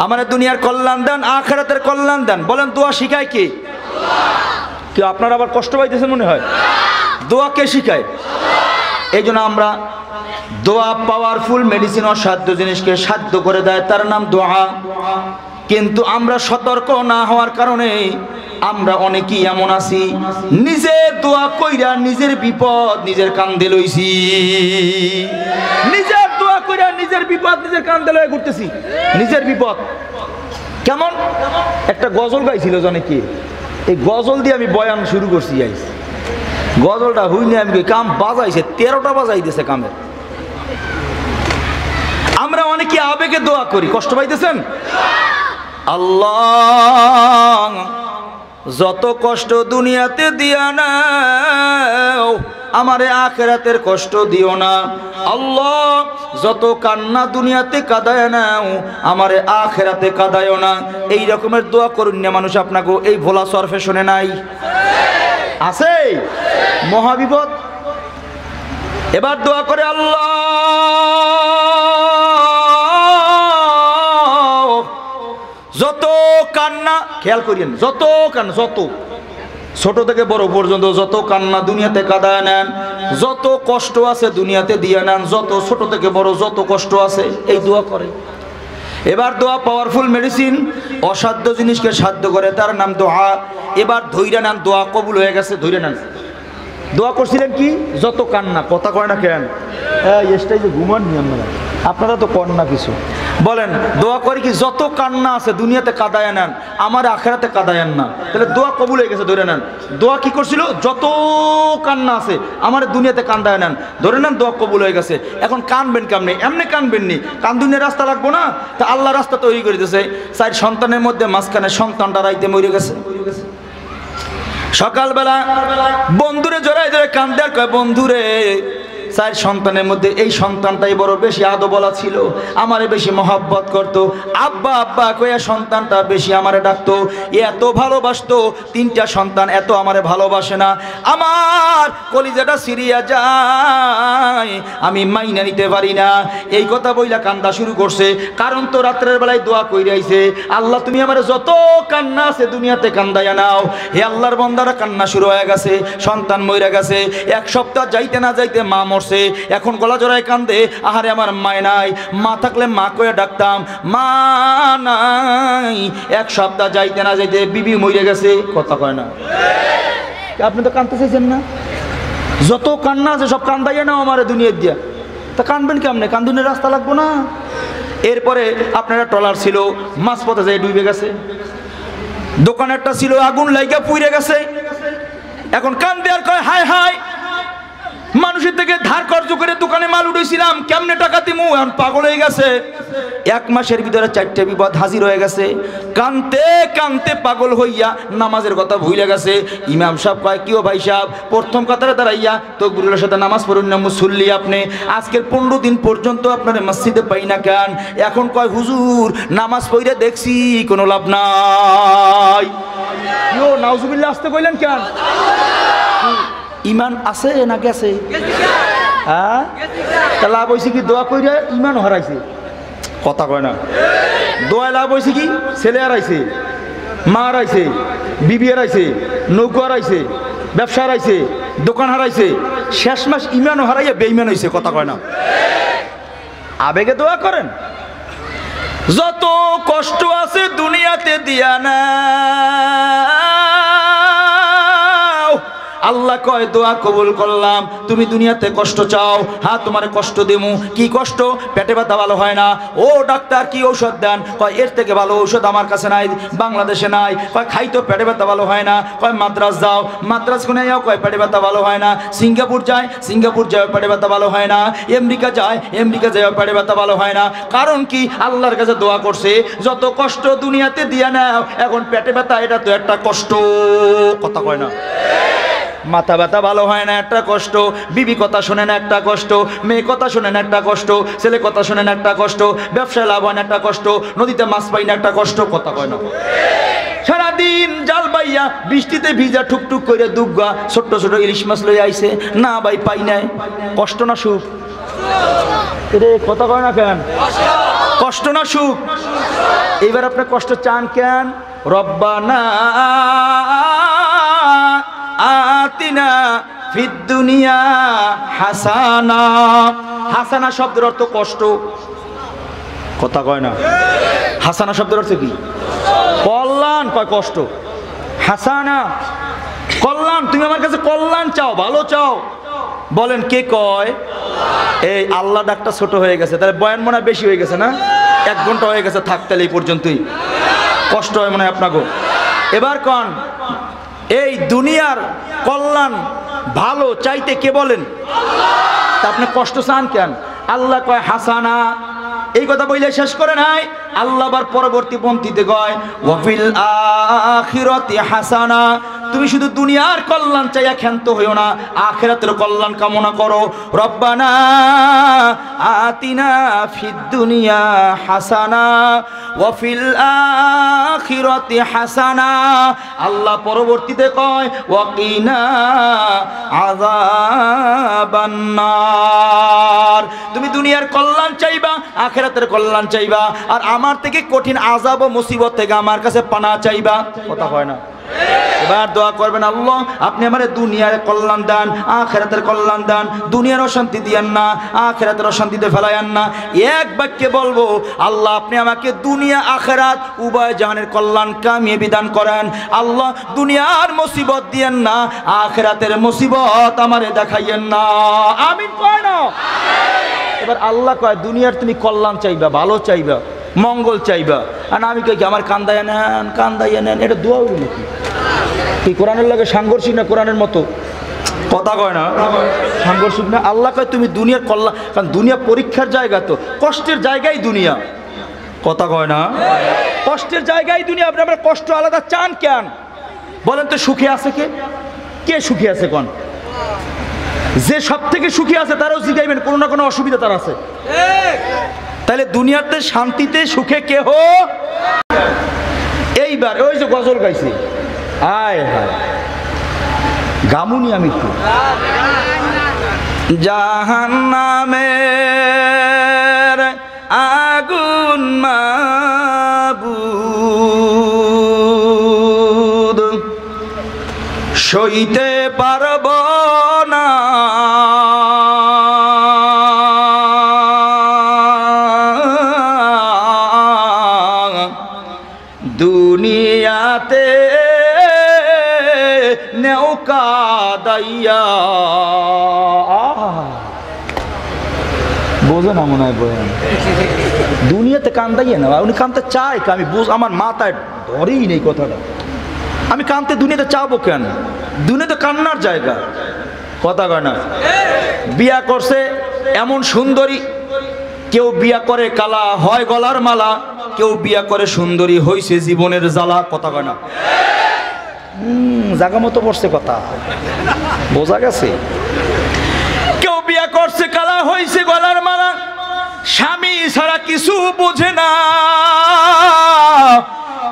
আমারে দুনিয়ার কল্যাণ দান, আখিরাতের কল্যাণ দান। বলেন, দোয়া শিখায় কে? কেউ আপনারা আবার কষ্ট পাইতেছেন মনে হয়? দোয়া কে শিখায়? এই জন্য আমরা, দোয়া পাওয়ারফুল মেডিসিন, অসাধ্য জিনিসকে সাধ্য করে দেয়, তার নাম দোয়া। কিন্তু আমরা সতর্ক না হওয়ার কারণে আমরা অনেকেই এমন আছি, নিজে দোয়া কইরা নিজের বিপদ নিজের কান্দে লইছি, নিজের দোয়া কইরা নিজের বিপদ নিজের কান্দে লয়ে ঘুরতেছি। নিজের বিপদ কেমন? একটা গজল গাইছিল জানে কি, এই গজল দিয়ে আমি বয়ান শুরু করছি। গজলটা হইনি আমি কাম বাজাইছে, 13টা বাজাইতেছে কামের। আমরা অনেকে আবেগে দোয়া করি, কষ্ট পাইতেছেন? আল্লাহ যত কষ্ট দুনিয়াতে দিয়া নাও, আমারে আখিরাতের কষ্ট দিও না। আল্লাহ যত কান্না দুনিয়াতে কাঁদায় নাও, আমারে আখিরাতে কাঁদায়ও না। এই রকমের দোয়া করুন না মানুষ। আপনাকে এই ভোলা সরফে শুনে নাই আছে মহাবিপদ। এবার দোয়া করে আল্লাহ যত কান্না, খেয়াল করিয়েন, যত কান্না, যত ছোট থেকে বড় পর্যন্ত যত কান্না দুনিয়াতে কাঁদায় নেন, যত কষ্ট আছে দুনিয়াতে দিয়ে নেন, যত ছোট থেকে বড় যত কষ্ট আছে, এই দোয়া করে। এবার দোয়া পাওয়ারফুল মেডিসিন, অসাধ্য জিনিসকে সাধ্য করে, তার নাম দোয়া। এবার ধৈর্য নেন, দোয়া কবুল হয়ে গেছে, ধৈর্য নেন। দোয়া করছিলেন কি? যত কান্না, কথা কয় না কেন? এটাই যে ঘুমান নিয়ম, আপনারা তো কর না কিছু বলেন। দোয়া করি কি? যত কান্না আছে দুনিয়াতে কাঁদায় নেন, আমার আখেরাতে কাঁদায়েন না। তাহলে দোয়া কবুল হয়ে গেছে, ধরে নেন। দোয়া কি করছিল? যত কান্না আছে আমার দুনিয়াতে কান্দায় নেন, ধরে নেন দোয়া কবুল হয়ে গেছে। এখন কানবেন কেমনে? এমনি কানবেন নি, কান্দুনের রাস্তা লাগবো না? তা আল্লাহ রাস্তা তৈরি করে দিয়েছে। 4 সন্তানের মধ্যে মাঝখানে সন্তানটা রাইতে মরে গেছে। সকালবেলা বন্ধুরে জড়াই ধরে কান্দে আর কয়, বন্ধুরে 4 সন্তানের মধ্যে এই সন্তানটাই বড় বেশি আদবলা ছিল, আমারে বেশি মহব্বত করতো, আব্বা আব্বা কইয়া সন্তানটা বেশি আমারে ডাকতো, এত ভালোবাসতো। 3টা সন্তান এত আমারে ভালোবাসে না, আমার কলিজাটা সিরিয়া যায়, আমি মাইনা নিতে পারি না। এই কথা বইলা কান্দা শুরু করছে। কারণ তো রাত্রের বেলায় দোয়া কইরা আইছে, আল্লাহ তুমি আমারে যত কান্না আছে দুনিয়াতে কান্দাইয়া নাও। হে আল্লাহর বান্দারা, কান্না শুরু হয়ে গেছে, সন্তান মইরা গেছে। 1 সপ্তাহ যাইতে না যাইতে মা মরছে, এখন গলা জড়ায় কান্দে, আহারে আমার মায় নাই, মা থাকলে মা কয়ে ডাকতাম, মা নাই। 1 সপ্তাহ যাইতে না যাইতে বিবি মরে গেছে, কথা কয় না? আপনি তো কান্দতে চাইছেন না? যত কান্না আছে সব কান্দাইয়া নাও আমারে দুনিয়ার দিয়া। তা কানবেন কেমনে? কান্দুনের রাস্তা লাগবো না? এরপরে আপনারা ট্রলার ছিল, মাঝপথে যায় ডুবে গেছে। দোকানেরটা ছিল, আগুন লাইগা পুড়ে গেছে। এখন কান্দে আর কয়, হায় হায়, মানুষের থেকে ধার কর্জ করে দোকানে মাল উঠেছিলাম, কেমনে টাকা দিমু? এখন পাগল হয়ে গেছে। 1 মাসের ভিতরে 4টে বিপদ হাজির হয়ে গেছে। কানতে কানতে পাগল হইয়া নামাজের কথা ভুলে গেছে। ইমাম সাহেব কয়, কিও ভাই সাহেব, প্রথম কাতারে দাঁড়াইয়া তকবীরের সাথে নামাজ পড়ুন না, মুসল্লি আপনি, আজকের 15 দিন পর্যন্ত আপনার মসজিদে পাই না কেন? এখন কয়, হুজুর নামাজ পড়ে দেখছি কোনো লাভ নাই। কিও নাউজুবিল্লাহ আসতে কইলেন কেন? ইমান আছে না গেছে? হ্যাঁ, লাভ হয়েছে কি? দোয়া কইরা ইমান হারাইছে, কথা কয় না? দোয়ায় লাভ হয়েছে কি? ছেলে হারাইছে, মা হারাইছে, বিবি হারাইছে, নৌকো হারাইছে, ব্যবসা হারাইছে, দোকান হারাইছে, শেষ মাস ইমানও হারাইয়া বেঈমান হয়েছে, কথা কয় না? আবেগে দোয়া করেন। যত কষ্ট আছে দুনিয়াতে দিয়া না, আল্লাহ কয় দোয়া কবুল করলাম। তুমি দুনিয়াতে কষ্ট চাও, হ্যাঁ তোমার কষ্ট দেবো। কি কষ্ট? পেটে ব্যথা ভালো হয় না, ও ডাক্তার কি ঔষধ দেন? কয় এর থেকে ভালো ঔষধ আমার কাছে নাই, বাংলাদেশে নাই। কয় খাইতো পেটে ব্যথা ভালো হয় না। কয় মাদ্রাস যাও, মাদ্রাস কোনে যাও? কয় পেটে ব্যথা ভালো হয় না। সিঙ্গাপুর যায়, সিঙ্গাপুর যায়, পেটে ব্যথা ভালো হয় না। আমেরিকা যায়, আমেরিকা যায়, পেটে ব্যথা ভালো হয় না। কারণ কি? আল্লাহর কাছে দোয়া করছে, যত কষ্ট দুনিয়াতে দিয়া নাও, এখন পেটে ব্যথা এটা তো একটা কষ্ট, কথা কয় না? মাথা ব্যথা ভালো হয় না, একটা কষ্ট। বিবি কথা শোনে না, একটা কষ্ট। মেয়ে কথা শোনে না, একটা কষ্ট। ছেলে কথা শোনে না, একটা কষ্ট। ব্যবসায় লাভ হয় না, একটা কষ্ট। নদীতে মাছ পাই না, একটা কষ্ট, কথা কয় না? সারাদিন জাল বাইয়া বৃষ্টিতে ভিজা ঠুকটুক করে দুগ্গা ছোট্ট ছোট ইলিশ মাছ লই আইছে, না ভাই পাই নাই। কষ্ট না সুখ? রে কথা কয় না কেন? কষ্ট না সুখ? এইবার আপনি কষ্ট চান কেন? রব্বানা আতিনা ফিদ দুনিয়া হাসানা। হাসানা শব্দের অর্থ কষ্ট, কথা কয় না? হাসানা শব্দের অর্থ কি? কল্যাণ কয় কষ্ট, হাসানা কল্যাণ, তুমি আমার কাছে কল্যাণ চাও, ভালো চাও। বলেন কে কয়? এই আল্লাহ ডাকটা ছোট হয়ে গেছে, তাহলে বয়ান মনে হয় বেশি হয়ে গেছে না? 1 ঘন্টা হয়ে গেছে, থাক তাহলে এই পর্যন্তই। কষ্ট হয় মনে হয় আপনাকে। এবার কন, এই দুনিয়ার কল্যাণ ভালো চাইতে কে বলেন? তা আপনি কষ্ট চান কেন? আল্লাহ কয় হাসানা, এই কথা বইলে শেষ করে নাই। আল্লাহ আবার পরবর্তী পন্থীতে কয় ওয়াফিল আখিরাতি হাসানা, তুমি শুধু দুনিয়ার কল্যাণ চাইয়া ক্ষান্ত হইও না, আখিরাতের কল্যাণ কামনা করো। রব্বানা আতিনা ফিদ দুনিয়া হাসানা ওয়াফিল আখিরাতি হাসানা। আল্লাহ পরবর্তীতে কয় ওয়াকিনা আযাবান নার, তুমি দুনিয়ার কল্যাণ চাইবা, আখিরাতের কল্যাণ চাইবা, আর আমার থেকে কঠিন আযাব ও মুসিবত থেকে আমার কাছে পানা চাইবা। কথা হয় না? এবার দোয়া করবেন, আল্লাহ আপনি আমারে দুনিয়ার কল্যাণ দান, আখিরাতের কল্যাণ দান, দুনিয়ার অশান্তি দিয়েন না, আখিরাতের অশান্তিতে ফেলায়েন না। এক বাক্যে বলবো, আল্লাহ আপনি আমাকে দুনিয়া আখিরাত উভয় জাহানের কল্যাণ কামিয়াবি দান করেন। আল্লাহ দুনিয়ার মুসিবত দিয়েন না, আখিরাতের মুসিবত আমারে দেখাইয়েন না। আমিন কয় না? এবার আল্লাহ কয় দুনিয়ার তুমি কল্যাণ চাইবা, ভালো চাইবা, মঙ্গল চাইবা, আর আমি কই কি আমার কান্দাইয়া নেন, কান্দাইয়া নেন, এটা দোয়া হইল নাকি? কি কোরআনের লাগে সাংঘর্ষিক না? কোরআনের মতো কথা কয় না, সাংঘর্ষিক না? আল্লাহ কয় তুমি দুনিয়ার কল্যাণ, কারণ দুনিয়া পরীক্ষার জায়গা, তো কষ্টের জায়গায় দুনিয়া। কথা কয় না? কষ্টের জায়গায় দুনিয়া। আপনি আমরা কষ্ট আলাদা চান কেন বলেন তো? সুখে আছে কে? কে সুখে আছে কোন? যে সব থেকে সুখী আছে তারাও জিগাইবেন কোনো না কোনো অসুবিধা তার আছে। তাহলে দুনিয়াতে শান্তিতে সুখে কেহ। এইবার ওই যে গজল গাইছে, আয় হায় গামুনি আমি একটু, জাহান্নামের আগুন মাবুদ সইতে পারব না, দুনিয়াতে নৌকা দাইয়া। বোঝে না মনে হয়, বোঝেন দুনিয়াতে কান্দাইয়া না, উনি কানতে চায়, আমি আমার মাথায় ধরেই নেই কথাটা। আমি কানতে দুনিয়াতে চাবো কেন? দুনিয়া তো কান্নার জায়গা। কথা কয় না? বিয়া করছে এমন সুন্দরী, কেউ বিয়া করে কালা হয় গলার মালা, কেউ বিয়া করে সুন্দরী হইছে জীবনের জ্বালা। কথা কয় না? জায়গা মতো পড়ছে কথা, বোঝা গেছে? কেউ বিয়া করছে কালা হইছে গলার মালা, স্বামী ছাড়া কিছু বোঝে না।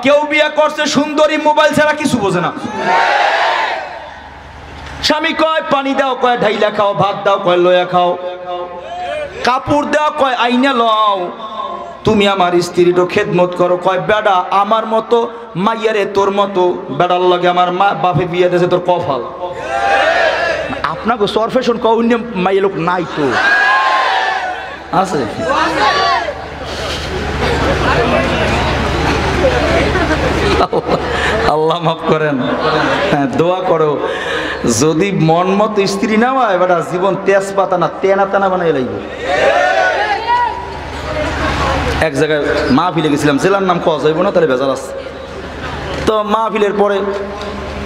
কেউ বিয়া করছে সুন্দরী, মোবাইল ছাড়া কিছু বোঝে না। স্বামী কয় পানি দাও, কয় ঢাইলা খাও, ভাত দাও, কয় লয়া খাও, কাপড় দাও, কয় আইনা লও, তুমি আমার স্ত্রীরও খেদমত করো, কয় বেডা আমার মতো মাইয়ারে তোর মতো বেড়ার লাগে আমার মা বাপে বিয়ে দিয়েছে তোর কপাল। আপনাকে সরফেশন কৌন্য মাইয়া লোক নাই তো আছে? আল্লাহ মাফ করেন। হ্যাঁ দোয়া করো, যদি মন মতো স্ত্রী না হয় বেটা জীবন তেজপাতা না তেনা তেনা বানাই লাগবে। এক জায়গায় মাহফিলে গেছিলাম, জেলার নাম কওয়া যাইব না, তাহলে বেজাল আছে। তো মাহফিলের পরে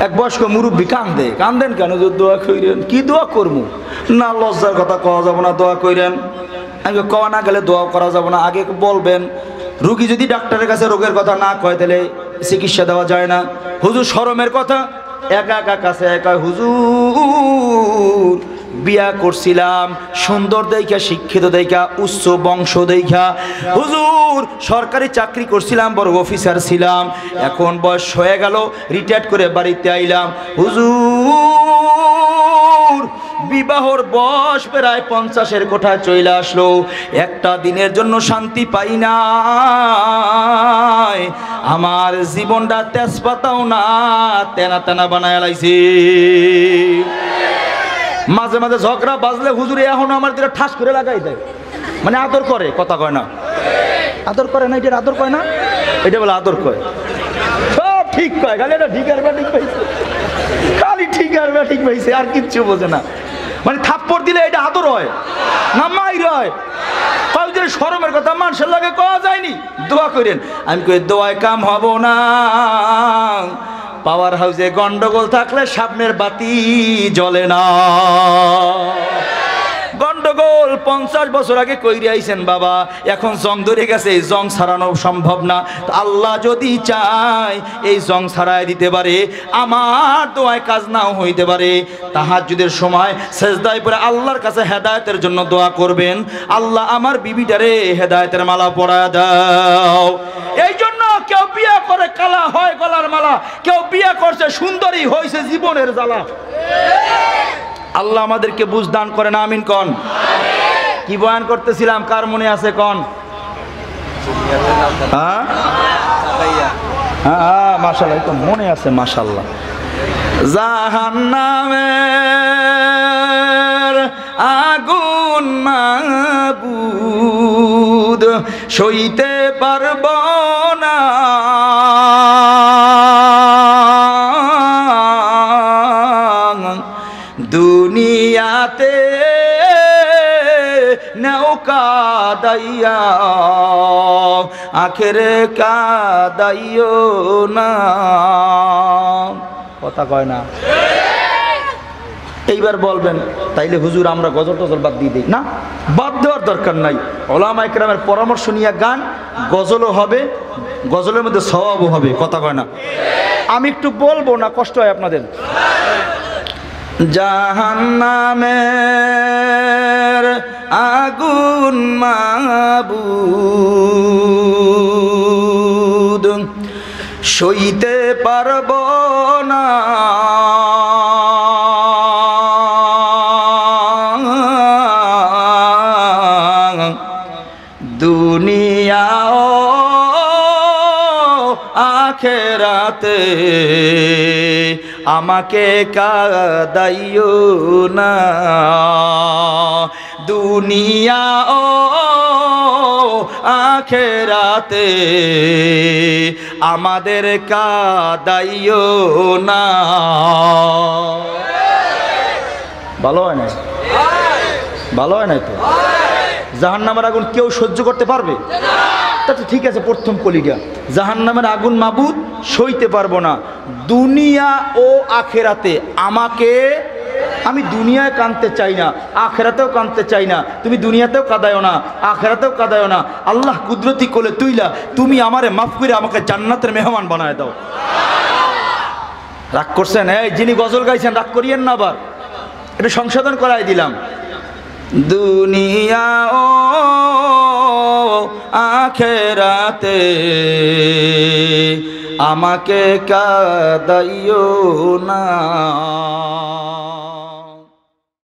এক বয়স্ক মুরব্বী কান্দেন কেন? যে দোয়া কইরেন। কি দোয়া করবো না? লজ্জার কথা কওয়া যাব না, দোয়া কইরেন। আমি কওয়া না গেলে দোয়া করা যাব না, আগে বলবেন। রুগী যদি ডাক্তারের কাছে রোগের কথা না কয় তাহলে চিকিৎসা দেওয়া যায় না। হুজুর শরমের কথা, একা একা কাছে একা, হুজুর বিয়া করছিলাম সুন্দর দেখা, শিক্ষিত দেখা, উচ্চ বংশ দেখা, হুজুর সরকারি চাকরি করছিলাম, বড় অফিসার ছিলাম, এখন বয়স হয়ে গেল, রিটায়ার্ড করে বাড়িতে আইলাম, হুজুর বিবাহর বয়স প্রায় 50-এর কোঠায় চলে আসলো, একটা দিনের জন্য শান্তি পাই না, আমার জীবনটা তেজপাতাও না তেনা তেনা বানায় লাইছে। মাঝে মাঝে ঝগড়া বাজলে হুজুর এখন আমার দিকে ঠাস করে লাগাই দেয়, মানে আদর করে। কথা কয় না? আদর করে না? এটা আদর কয় না? এটা বলে আদর কয়। ঠিক কয়, খালি এটা ঠিক আর ঠিক পাইছে, খালি ঠিক আর ঠিক পাইছে, আর কিচ্ছু বোঝে না। মানে থাপ্পড় দিলে এটা আদর হয় না মাইর হয়? কয়েকদিন শরমের কথা মানুষের লাগে কওয়া যায়নি। দোয়া করেন। আমি কই দোয়ায় কাম হব না। পাওয়ার হাউসে গন্ডগোল থাকলে সামনের বাতি জ্বলে না। গন্ডগোল 50 বছর আগে কইরে আইছেন বাবা, এখন জং ধরে গেছে, এই জং ছাড়ানো সম্ভব না। আল্লাহ যদি চায় এই জং ছাড়াই দিতে পারে, আমার দোয়ায় কাজ নাও হইতে পারে। তাহাজ্জুদের সময় সেজদায় পড়ে আল্লাহর কাছে হেদায়েতের জন্য দোয়া করবেন, আল্লাহ আমার বিবিটারে হেদায়েতের মালা পরায় দাও। এই জন্য কেউ বিয়ে করে কালা হয় গলার মালা, কেউ বিয়ে করছে সুন্দরী হয়েছে জীবনের জ্বালা। আল্লাহ আমাদেরকে বুঝ দান করেন, আমিন কন। কি বয়ান করতেছিলাম, কার মনে আছে কন? হ্যাঁ মাশাআল্লাহ, তো মনে আছে মাশাআল্লাহ। জাহান্নামের আগুন মাবুদ সইতে পারব না, দুনিয়াতে নৌকা দাইয়া আখেরে কাদাইও না। কথা কয় না? এইবার বলবেন তাইলে হুজুর আমরা গজল টজল বাদ দিয়ে দিই। না, বাদ দেওয়ার দরকার নাই। ওলামা ইকরামের পরামর্শ নিয়ে গান, গজলও হবে, গজলের মধ্যে সওয়াবও হবে। কথা কয় না? আমি একটু বলবো না, কষ্ট হয় আপনাদের। জাহান্নামের আগুন মাবুদ সইতে পারব না, দুনিয়া ও আখেরাতে আমাকে কাদাইও না, দুনিয়া ও আখেরাতে আমাদের কাদাইও না। ভালো হয় না? ভালো হয় না তো? জাহান্নামের আগুন কেউ সহ্য করতে পারবে? তা তো ঠিক আছে, প্রথম কলিগা জাহান্নামের আগুন মাবুদ সইতে পারবো না, দুনিয়া ও আখেরাতে আমাকে, আমি দুনিয়ায় কাঁদতে চাই না, আখেরাতেও কাঁদতে চাই না, তুমি দুনিয়াতেও কাঁদায়ও না, আখেরাতেও কাঁদায়ও না। আল্লাহ কুদরতি কোলে তুইলা তুমি আমারে মাফ করে আমাকে জান্নাতের মেহমান বানায় দাও। রাগ করছেন? এই যিনি গজল গাইছেন রাগ করিয়েন না, আবার এটা সংশোধন করাই দিলাম। দুনিয়া ও আখেরাতে আমাকে কাদাইও না।